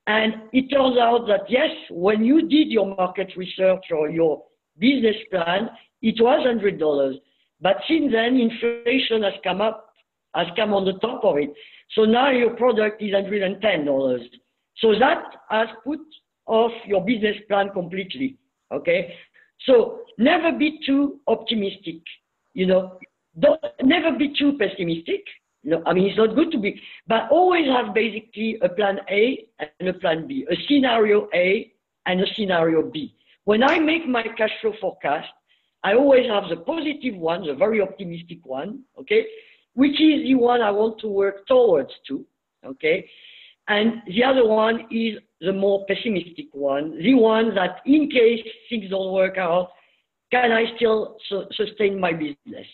and it turns out that, yes, when you did your market research or your business plan, it was $100. But since then, inflation has come on the top of it. So now your product is $110. So that has put off your business plan completely, okay? So never be too optimistic, you know. Never be too pessimistic. No, I mean, it's not good to be, but always have basically a plan A and a plan B, a scenario A and a scenario B. When I make my cash flow forecast, I always have the positive one, the very optimistic one, okay, which is the one I want to work towards to, okay? And the other one is the more pessimistic one, the one that in case things don't work out, can I still sustain my business,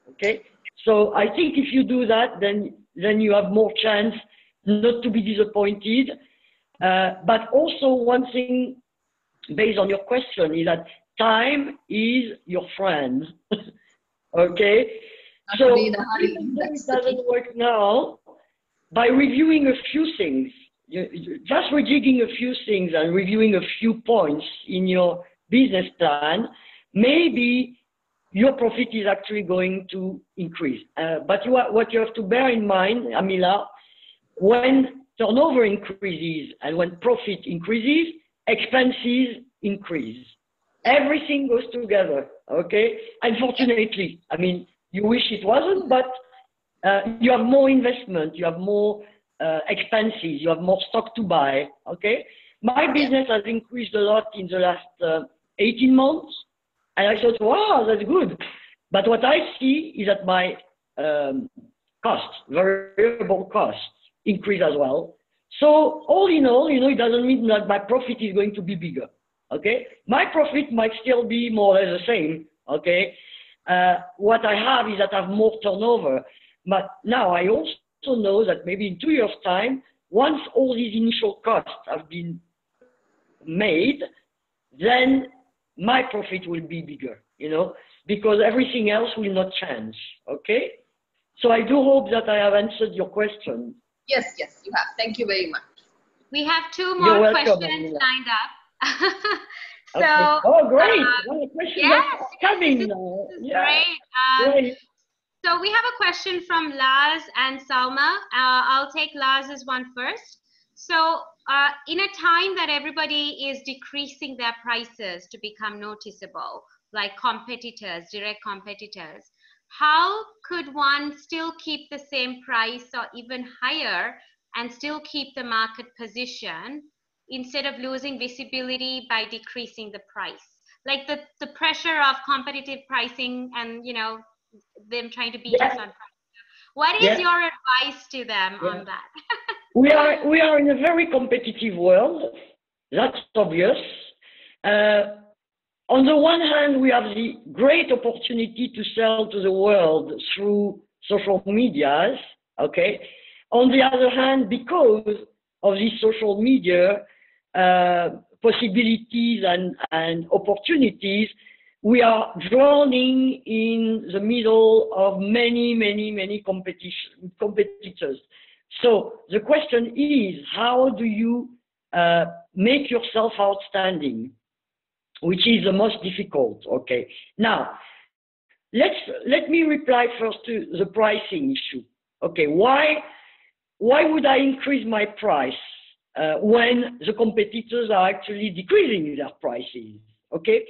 okay? So I think if you do that, then you have more chance not to be disappointed. But also one thing based on your question is that time is your friend. Okay? So even though it doesn't work now, by reviewing a few things, just rejigging a few things and reviewing a few points in your business plan, maybe your profit is actually going to increase. But what you have to bear in mind, Amila, when turnover increases and when profit increases, expenses increase. Everything goes together, okay? Unfortunately, I mean, you wish it wasn't, but you have more investment, you have more expenses, you have more stock to buy, okay? My business has increased a lot in the last 18 months, and I thought, wow, that's good. But what I see is that my costs, variable costs, increase as well. So all in all, you know, it doesn't mean that my profit is going to be bigger, okay? My profit might still be more or less the same, okay? What I have is that I have more turnover. But now I also know that maybe in 2 years' time, once all these initial costs have been made, then my profit will be bigger, you know, because everything else will not change, okay? So I do hope that I have answered your question. Yes, yes, you have. Thank you very much. We have 2 more questions lined up. So, okay. Oh, great. Well, questions yes, are coming. Yeah. Great. So we have a question from Laz and Salma. I'll take Laz's one first. So in a time that everybody is decreasing their prices to become noticeable, like competitors, direct competitors, how could one still keep the same price or even higher and still keep the market position instead of losing visibility by decreasing the price? Like the pressure of competitive pricing and, you know, them trying to beat us on price. What is your advice to them on that? we are in a very competitive world. That's obvious. On the one hand, we have the great opportunity to sell to the world through social medias, okay? On the other hand, because of these social media possibilities and opportunities, we are drowning in the middle of many competitors. So the question is, how do you make yourself outstanding? Which is the most difficult, okay? Now, let me reply first to the pricing issue. Okay, why would I increase my price when the competitors are actually decreasing their prices, okay?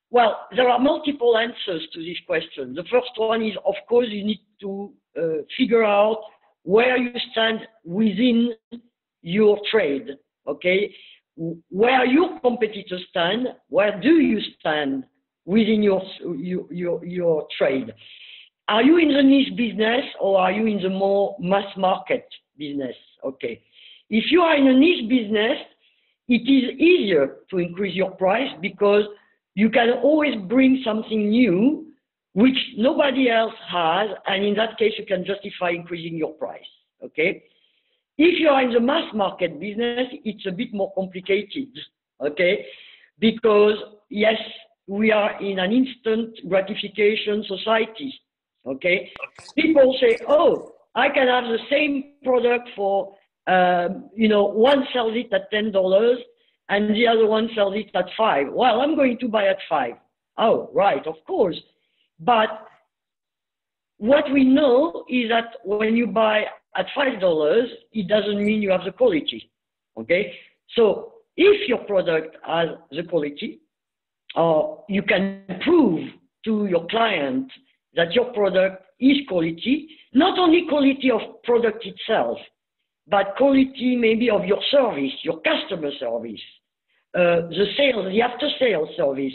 Well, there are multiple answers to this question. The first one is, of course, you need to figure out where you stand within your trade, okay? Where your competitors stand, where do you stand within your trade? Are you in the niche business or are you in the more mass market business? Okay. If you are in a niche business, it is easier to increase your price because you can always bring something new which nobody else has, and in that case you can justify increasing your price, okay? If you are in the mass market business, it's a bit more complicated, okay? Because yes, we are in an instant gratification society, okay? People say, oh, I can have the same product for, you know, one sells it at $10 and the other one sells it at $5. Well, I'm going to buy at $5. Oh, right, of course. But what we know is that when you buy at $5, it doesn't mean you have the quality, okay? So if your product has the quality, or you can prove to your client that your product is quality, not only quality of product itself, but quality maybe of your service, your customer service, the sales, the after-sales service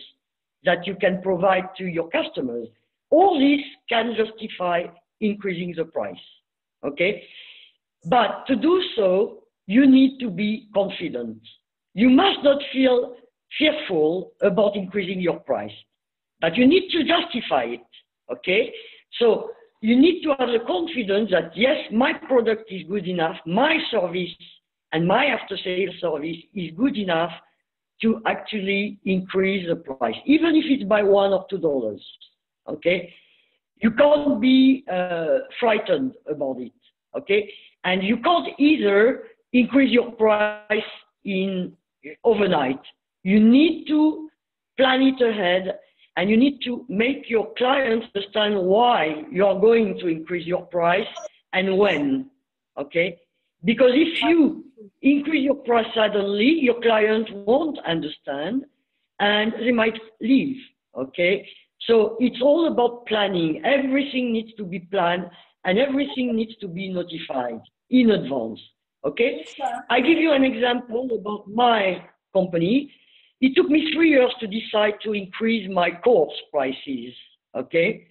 that you can provide to your customers. All this can justify increasing the price, okay? But to do so, you need to be confident. You must not feel fearful about increasing your price, but you need to justify it, okay? So you need to have the confidence that, yes, my product is good enough, my service and my after-sales service is good enough to actually increase the price, even if it's by $1 or $2, okay? You can't be frightened about it, okay? And you can't either increase your price overnight. You need to plan it ahead, and you need to make your clients understand why you are going to increase your price and when, okay? Because if you increase your price suddenly, your client won't understand and they might leave, okay? So it's all about planning. Everything needs to be planned and everything needs to be notified in advance, okay? I give you an example about my company. It took me 3 years to decide to increase my course prices, okay?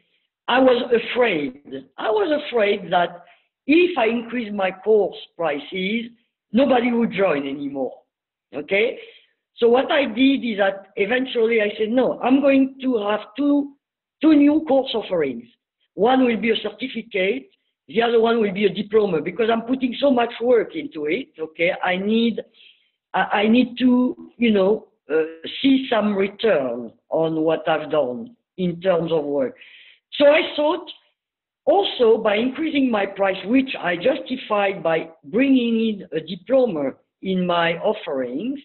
I was afraid that if I increase my course prices, nobody would join anymore, okay? So what I did is that eventually I said, no, I'm going to have two new course offerings. One will be a certificate, the other one will be a diploma, because I'm putting so much work into it, okay? I need to, you know, see some return on what I've done in terms of work. So I thought, also, by increasing my price, which I justified by bringing in a diploma in my offerings,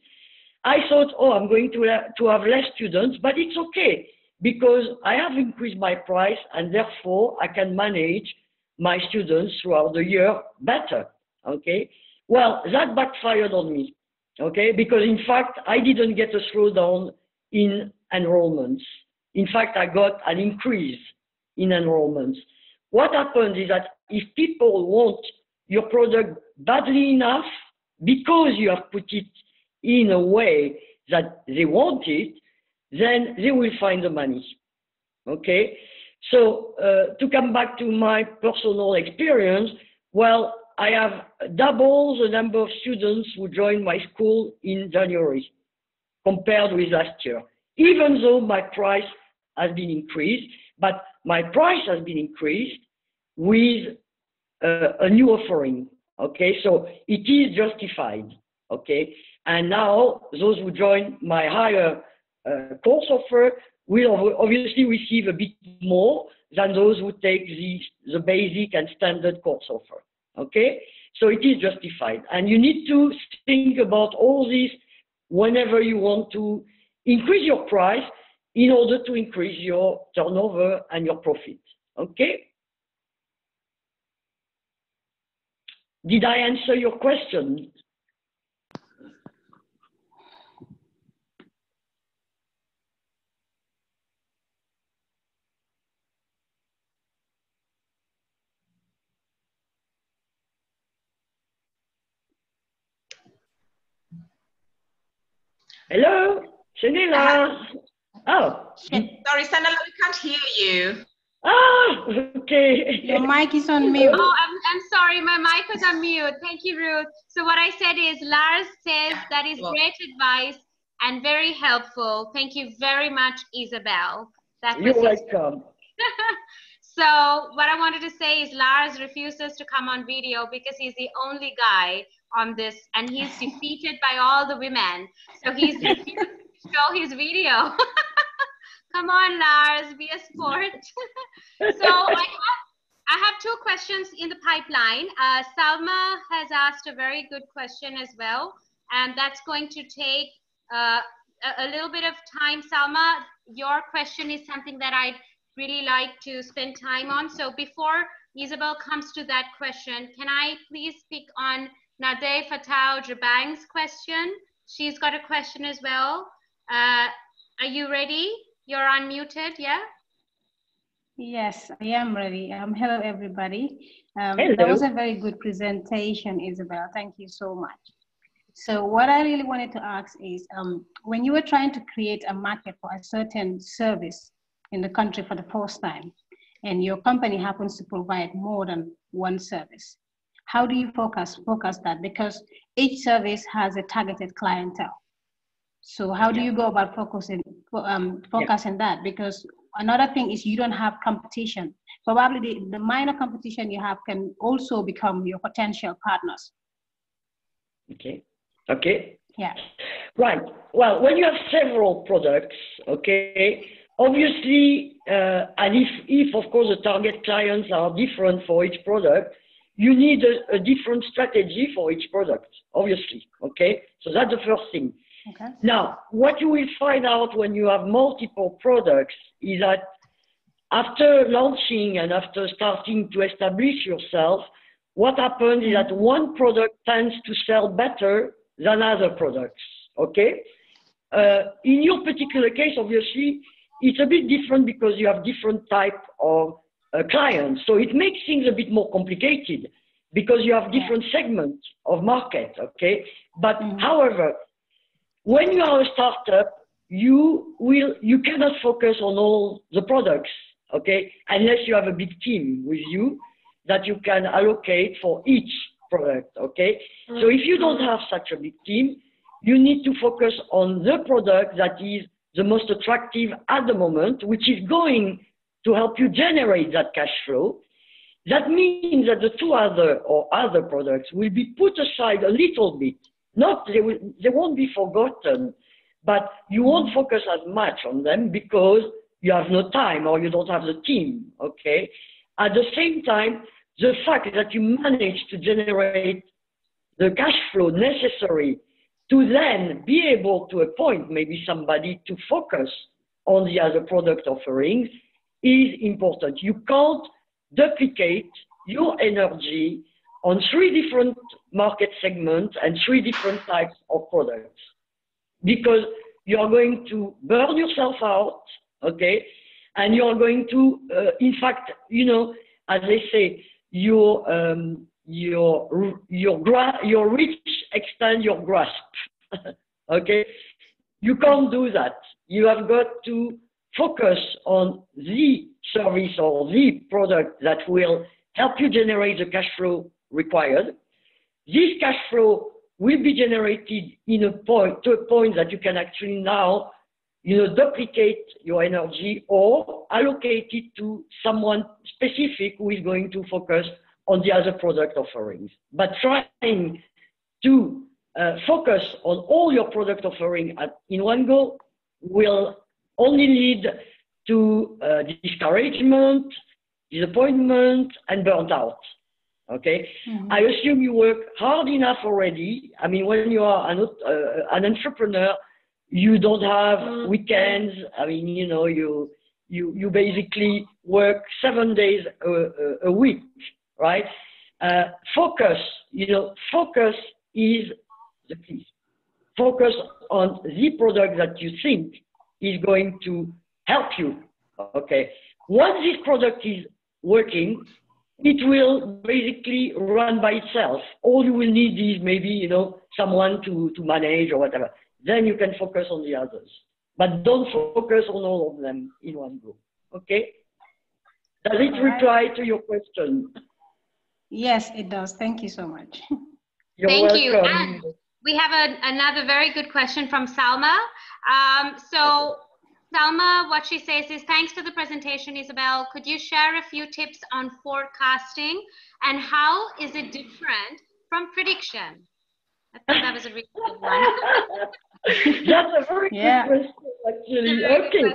I thought, oh, I'm going to have less students, but it's okay, because I have increased my price and therefore I can manage my students throughout the year better, okay? Well, that backfired on me, okay? Because in fact, I didn't get a slowdown in enrollments. In fact, I got an increase in enrollments. What happens is that if people want your product badly enough, because you have put it in a way that they want it, then they will find the money, okay? So to come back to my personal experience, well, I have double the number of students who joined my school in January compared with last year, even though my price has been increased, but my price has been increased with a new offering, okay? So it is justified, okay? And now those who join my higher course offer will obviously receive a bit more than those who take the basic and standard course offer, okay? So it is justified. And you need to think about all this whenever you want to increase your price in order to increase your turnover and your profit, okay? Did I answer your question? Hello, Senela. Oh. Sorry, Senela, we can't hear you. Ah, okay. Your mic is on mute. Oh, I'm sorry, my mic was on mute. Thank you, Ruth. So what I said is, Lars says that is great advice and very helpful. Thank you very much, Isabelle. You're welcome. So what I wanted to say is Lars refuses to come on video because he's the only guy on this, and he's defeated by all the women. So he's refused to show his video. Come on, Lars, be a sport. So I have two questions in the pipeline. Salma has asked a very good question as well, and that's going to take a little bit of time. Salma, your question is something that I'd really like to spend time on. So before Isabelle comes to that question, can I please speak on Nadeh Fatau Jabang's question? She's got a question as well. Are you ready? You're unmuted, yeah? Yes, I am ready. Hello, everybody. Hello. That was a very good presentation, Isabelle. Thank you so much. So what I really wanted to ask is, when you were trying to create a market for a certain service in the country for the first time, and your company happens to provide more than one service, how do you focus that? Because each service has a targeted clientele. So how do you go about focusing that? Because another thing is you don't have competition. Probably the minor competition you have can also become your potential partners. Okay. Okay. Yeah. Right. Well, when you have several products, okay, obviously, and if of course the target clients are different for each product, you need a different strategy for each product, obviously. Okay. So that's the first thing. Okay. Now, what you will find out when you have multiple products is that after launching and after starting to establish yourself, what happens is that one product tends to sell better than other products, okay? In your particular case, obviously, it's a bit different because you have different type of clients. So it makes things a bit more complicated because you have different segments of market, okay? But however, when you are a startup, you cannot focus on all the products, okay? Unless you have a big team with you that you can allocate for each product, okay? So if you don't have such a big team, you need to focus on the product that is the most attractive at the moment, which is going to help you generate that cash flow. That means that the two other products will be put aside a little bit. They won't be forgotten, but you won't focus as much on them because you have no time or you don't have the team, okay? At the same time, the fact that you manage to generate the cash flow necessary to then be able to appoint maybe somebody to focus on the other product offerings is important. You can't duplicate your energy on 3 different market segments and 3 different types of products because you are going to burn yourself out, okay? And you are going to, in fact, you know, as they say, your reach extend your grasp, okay? You can't do that. You have got to focus on the service or the product that will help you generate the cash flow required. This cash flow will be generated to a point that you can actually now, you know, duplicate your energy or allocate it to someone specific who is going to focus on the other product offerings. But trying to focus on all your product offering in one go will only lead to discouragement, disappointment, and burnt out. Okay, I assume you work hard enough already. I mean, when you are an entrepreneur, you don't have weekends. I mean, you know, you basically work 7 days a week, right? Focus, you know, focus is the key. Focus on the product that you think is going to help you, okay? Once this product is working, it will basically run by itself. All you will need is maybe, you know, someone to manage or whatever. Then you can focus on the others. But don't focus on all of them in one go, okay? Does it reply to your question? Yes, it does. Thank you so much. You're Thank welcome. you. And we have another very good question from Salma. Salma, what she says is, thanks for the presentation, Isabelle. Could you share a few tips on forecasting and how is it different from prediction? I think that was a really good one. That's a very good question, actually. Okay.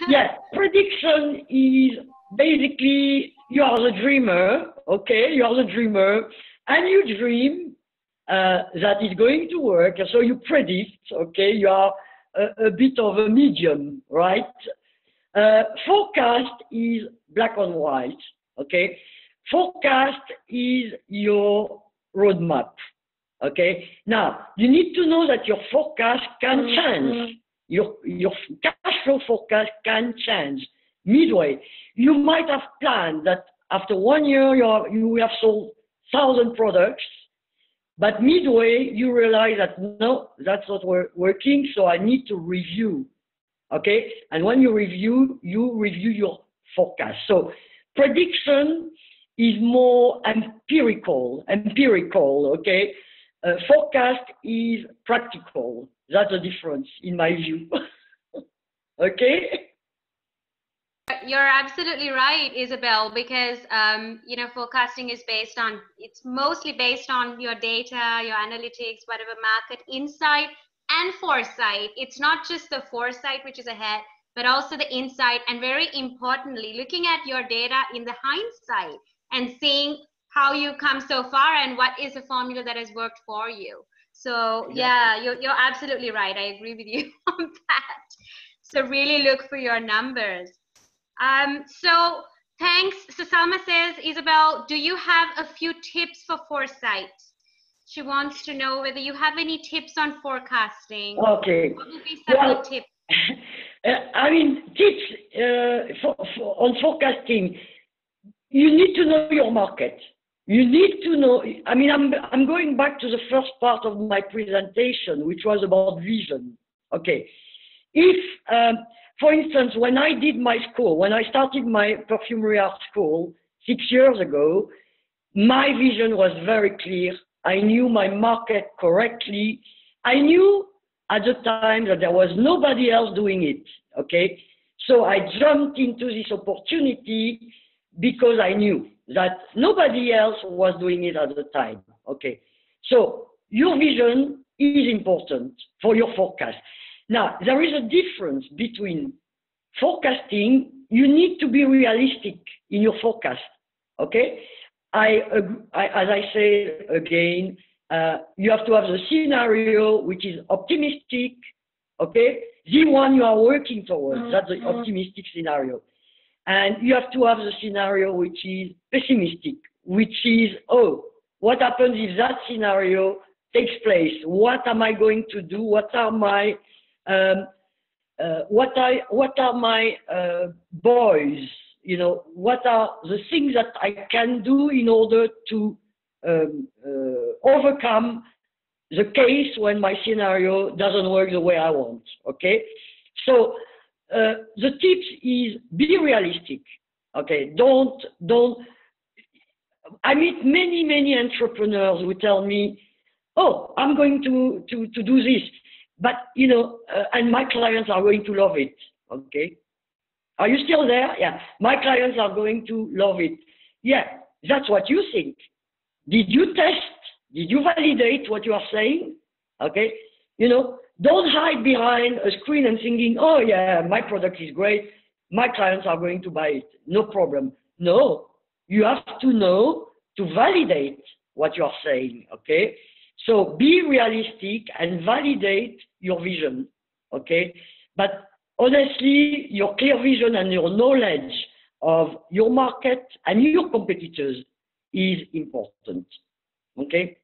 Yeah, prediction is basically you are the dreamer, okay? You are the dreamer, and you dream that it's going to work, so you predict, okay? You are a bit of a medium, right? Forecast is black and white, okay? Forecast is your roadmap, okay? Now, you need to know that your forecast can change. Your cash flow forecast can change midway. You might have planned that after 1 year you will have sold 1,000 products, but midway you realize that no, that's not working, so I need to review, okay? And when you review your forecast. So prediction is more empirical, okay? Forecast is practical. That's the difference in my view. Okay? You're absolutely right, Isabelle, because you know, forecasting is based on, it's mostly based on your data, your analytics, whatever market insight and foresight. It's not just the foresight which is ahead, but also the insight, and very importantly, looking at your data in the hindsight and seeing how you come so far and what is the formula that has worked for you. So yeah, you're absolutely right. I agree with you on that. So really look for your numbers. So thanks. So Salma says, Isabelle, do you have a few tips for foresight? She wants to know whether you have any tips on forecasting. Okay. What would be some good tips? I mean, tips on forecasting. You need to know your market. You need to know. I mean, I'm going back to the first part of my presentation, which was about vision. Okay. If, for instance, when I did my school, when I started my perfumery art school 6 years ago, my vision was very clear. I knew my market correctly. I knew at the time that there was nobody else doing it, okay? So I jumped into this opportunity because I knew that nobody else was doing it at the time, okay? So your vision is important for your forecast. Now, there is a difference between forecasting. You need to be realistic in your forecast, okay? As I say again, you have to have the scenario which is optimistic, okay? The one you are working towards, that's the optimistic scenario. And you have to have the scenario which is pessimistic, which is, oh, what happens if that scenario takes place? What am I going to do? What are my boys? You know, what are the things that I can do in order to overcome the case when my scenario doesn't work the way I want, okay? So the tips is be realistic, okay? Don't, I meet many entrepreneurs who tell me, oh, I'm going to do this, but, you know, and my clients are going to love it, okay? Are you still there? Yeah. My clients are going to love it. Yeah, that's what you think. Did you test? Did you validate what you are saying? Okay. You know, don't hide behind a screen and thinking, oh yeah, my product is great. My clients are going to buy it. No problem. No, you have to know to validate what you are saying. Okay. So be realistic and validate your vision. Okay. But honestly, your clear vision and your knowledge of your market and your competitors is important, okay?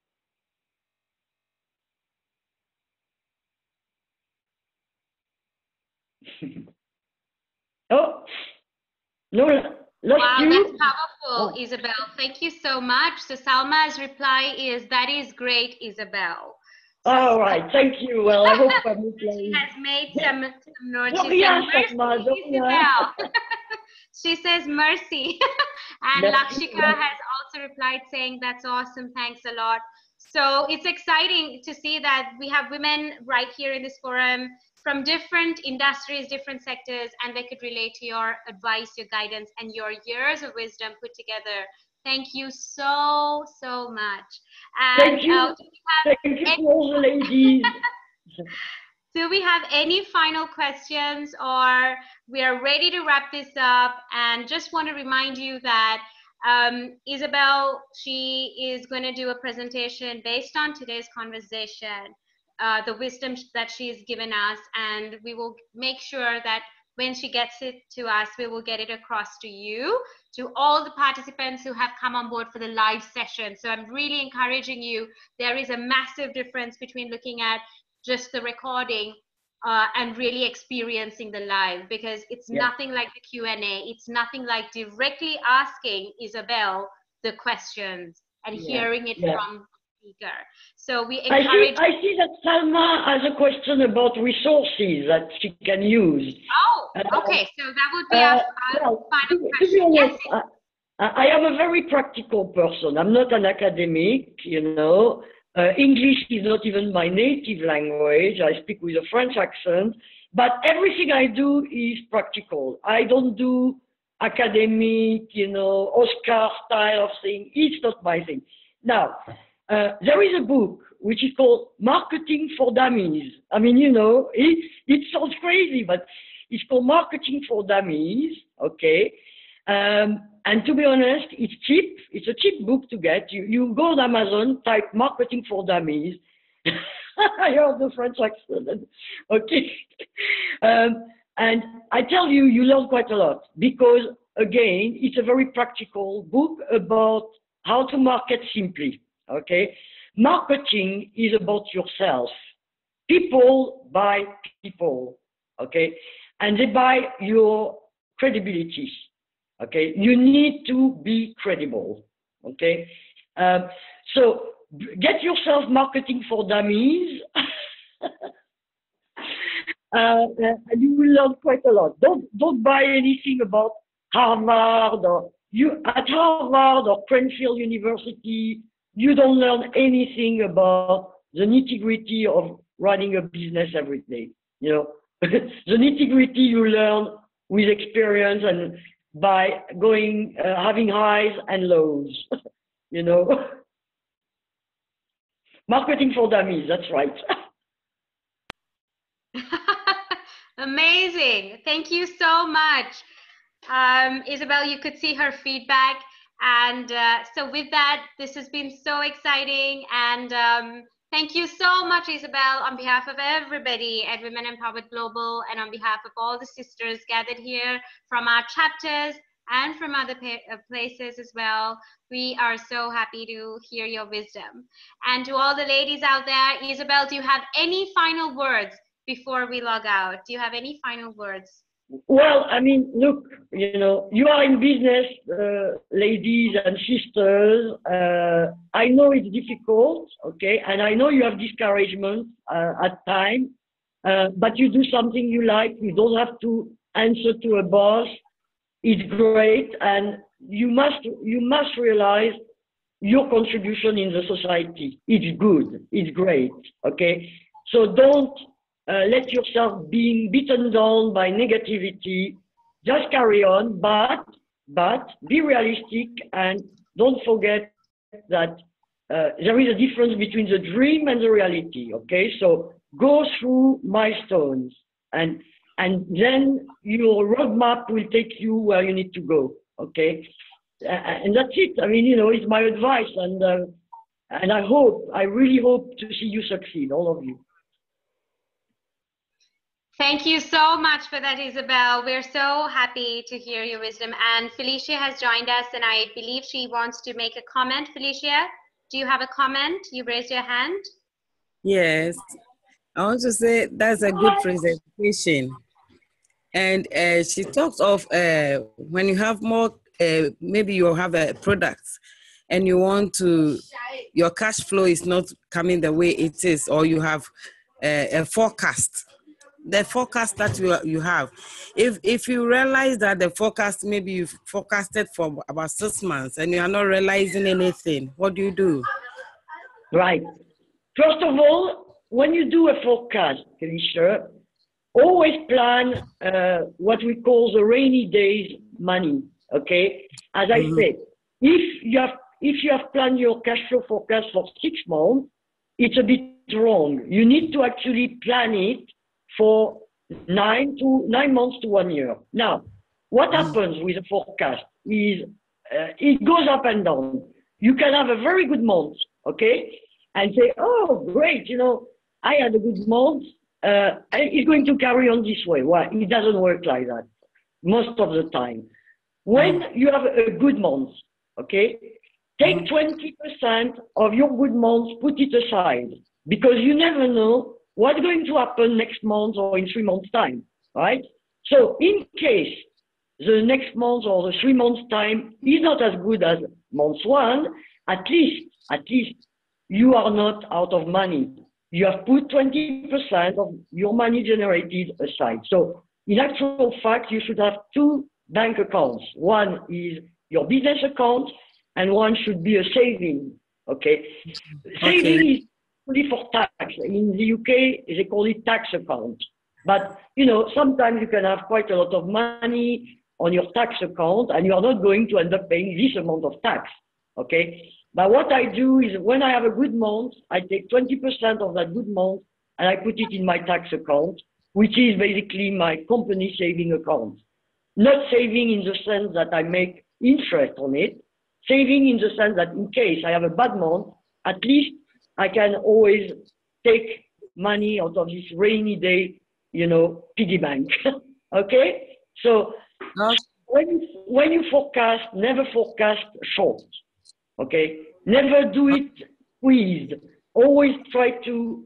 Oh, no, wow, that's powerful, Isabelle. Thank you so much. So Salma's reply is, that is great, Isabelle. All right, thank you. Well, I hope I'm She has made some notes. She said, mercy, Isabelle. She says mercy. And Lakshika has also replied saying, that's awesome, thanks a lot. So it's exciting to see that we have women right here in this forum from different industries, different sectors, and they could relate to your advice, your guidance, and your years of wisdom put together. Thank you so much. And thank you. Thank you to all the ladies. Do we have any final questions, or we are ready to wrap this up? And just want to remind you that Isabelle, she is going to do a presentation based on today's conversation, the wisdom that she's given us, and we will make sure that when she gets it to us, we will get it across to you, to all the participants who have come on board for the live session. So I'm really encouraging you. There is a massive difference between looking at just the recording and really experiencing the live, because it's nothing like the Q&A. It's nothing like directly asking Isabelle the questions and hearing it from the speaker. So we encourage. I see that Salma has a question about resources that she can use. Oh, okay. So that would be our final question. To be honest, I am a very practical person. I'm not an academic, you know. English is not even my native language. I speak with a French accent. But everything I do is practical. I don't do academic, Oscar style of thing. It's not my thing. Now, there is a book which is called Marketing for Dummies. I mean, it sounds crazy, but it's called Marketing for Dummies, okay? And to be honest, it's cheap. It's a cheap book to get. You go on Amazon, type Marketing for Dummies. I heard the French accent. Okay. And I tell you, you learn quite a lot because, again, it's a very practical book about how to market simply. Okay. Marketing is about yourself. People buy people. Okay. And they buy your credibility. Okay. You need to be credible. Okay. So get yourself Marketing for Dummies. And you will learn quite a lot. Don't buy anything about Harvard or at Harvard or Cranfield University. You don't learn anything about the nitty-gritty of running a business every day. The nitty-gritty you learn with experience and by going having highs and lows. Marketing for Dummies. That's right. Amazing. Thank you so much. Isabelle, you could see her feedback. And so with that, this has been so exciting. And thank you so much, Isabelle, on behalf of everybody at Women Empowered Global and on behalf of all the sisters gathered here from our chapters and from other places as well. We are so happy to hear your wisdom. And to all the ladies out there, Isabelle, do you have any final words before we log out? Do you have any final words? Well, I mean, look, you are in business, ladies and sisters. I know it's difficult, okay, and I know you have discouragement at times, but you do something you like. You don't have to answer to a boss. It's great, and you must realize your contribution in the society. It's good. It's great, okay. So don't let yourself being beaten down by negativity. Just carry on, but be realistic and don't forget that there is a difference between the dream and the reality. Okay, so go through milestones, and then your roadmap will take you where you need to go. Okay, and that's it. I mean, it's my advice, and I really hope to see you succeed, all of you. Thank you so much for that, Isabelle. We're so happy to hear your wisdom. And Felicia has joined us, and I believe she wants to make a comment. Felicia, do you have a comment? You raised your hand. Yes. I want to say that's a good presentation. And she talks of when you have more, maybe you have a product and you want to, your cash flow is not coming the way it is, or you have a forecast. The forecast that you have, if you realize that the forecast, maybe you've forecasted for about 6 months and you are not realizing anything, what do you do? Right. First of all, when you do a forecast, Felicia, always plan what we call the rainy days money. Okay, as I said, if you have planned your cash flow forecast for 6 months, it's a bit wrong. You need to actually plan it for 9 months to 1 year. Now, what happens with a forecast is it goes up and down. You can have a very good month, okay, and say, oh, great, I had a good month. It's going to carry on this way. Well, it doesn't work like that most of the time. When you have a good month, okay, take 20% of your good months, put it aside, because you never know what's going to happen next month or in 3 months' time, right? So in case the next month or the 3 months' time is not as good as month 1, at least you are not out of money. You have put 20% of your money generated aside. So in actual fact, you should have 2 bank accounts. One is your business account and one should be a saving, okay? Saving is only for tax. In the UK, they call it tax account. But, you know, sometimes you can have quite a lot of money on your tax account and you are not going to end up paying this amount of tax, okay? But what I do is when I have a good month, I take 20% of that good month and I put it in my tax account, which is basically my company saving account. Not saving in the sense that I make interest on it, saving in the sense that in case I have a bad month, at least I can always take money out of this rainy day, you know, piggy bank. Okay? So when you forecast, never forecast short. Okay? Never do it squeezed. Always try to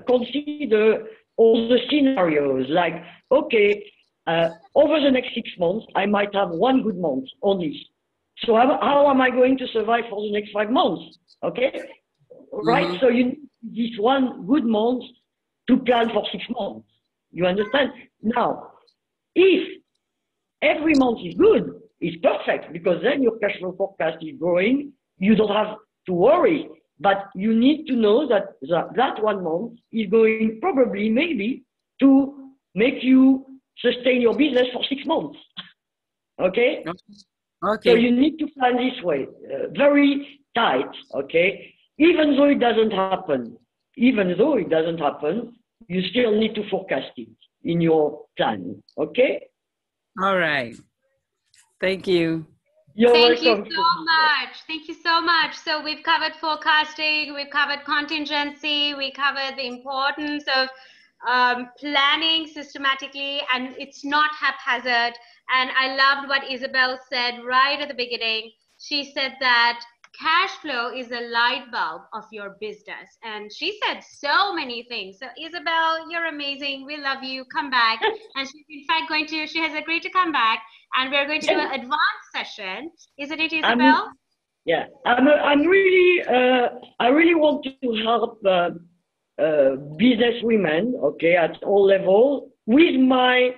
consider all the scenarios like, okay, over the next 6 months, I might have one good month only. So how am I going to survive for the next 5 months? Okay? Right? So you need this one good month to plan for 6 months. You understand? Now, if every month is good, it's perfect because then your cash flow forecast is growing. You don't have to worry. But you need to know that that 1 month is going probably, maybe, to make you sustain your business for 6 months. Okay? Okay. So you need to plan this way, very tight, okay? Even though it doesn't happen, you still need to forecast it in your plan, okay? All right. Thank you. Thank you so much. Thank you so much. So we've covered forecasting, we've covered contingency, we covered the importance of planning systematically, and it's not haphazard. And I loved what Isabelle said right at the beginning. She said that cash flow is a light bulb of your business. And she said so many things. So Isabelle, you're amazing. We love you. Come back. And she's in fact she has agreed to come back. And we're going to do an advanced session. Isn't it, Isabelle? I really want to help business women, okay, at all levels with my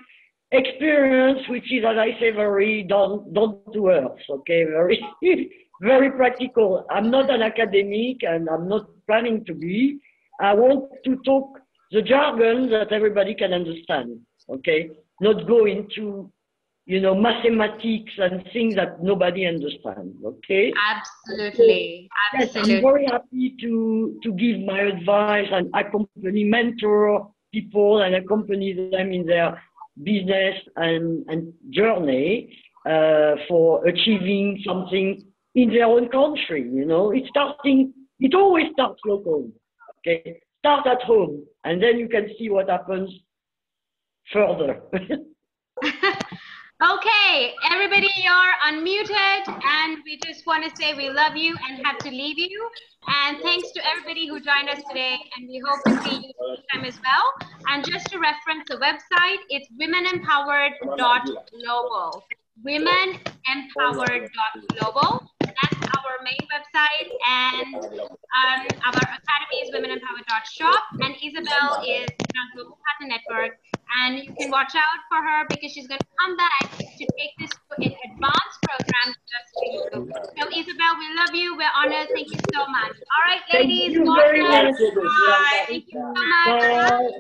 experience, which is, as I say, very down to earth, okay, very, very practical. I'm not an academic and I'm not planning to be. I want to talk the jargon that everybody can understand, okay, not go into, you know, mathematics and things that nobody understands, okay? Absolutely, absolutely. Yes, I'm very happy to give my advice and mentor people and accompany them in their business and journey for achieving something in their own country, you know? It always starts local, okay? Start at home, and then you can see what happens further. Okay, everybody, you're unmuted, and we just want to say we love you and have to leave you. And thanks to everybody who joined us today, and we hope to see you next time as well. And just to reference the website, it's womenempowered.global. Womenempowered.global. That's our main website, and our academy is womenempowered.shop, and Isabelle is on Global Partner Network. And you can watch out for her because she's going to come back to take this to an advanced program just for you. So Isabelle, we love you. We're honored. Thank you so much. All right, ladies. Thank you very much. Bye. Thank you so much.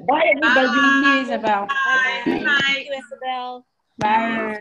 Bye, everybody. Thank you, Isabelle. Bye. Thank you, Isabelle. Bye.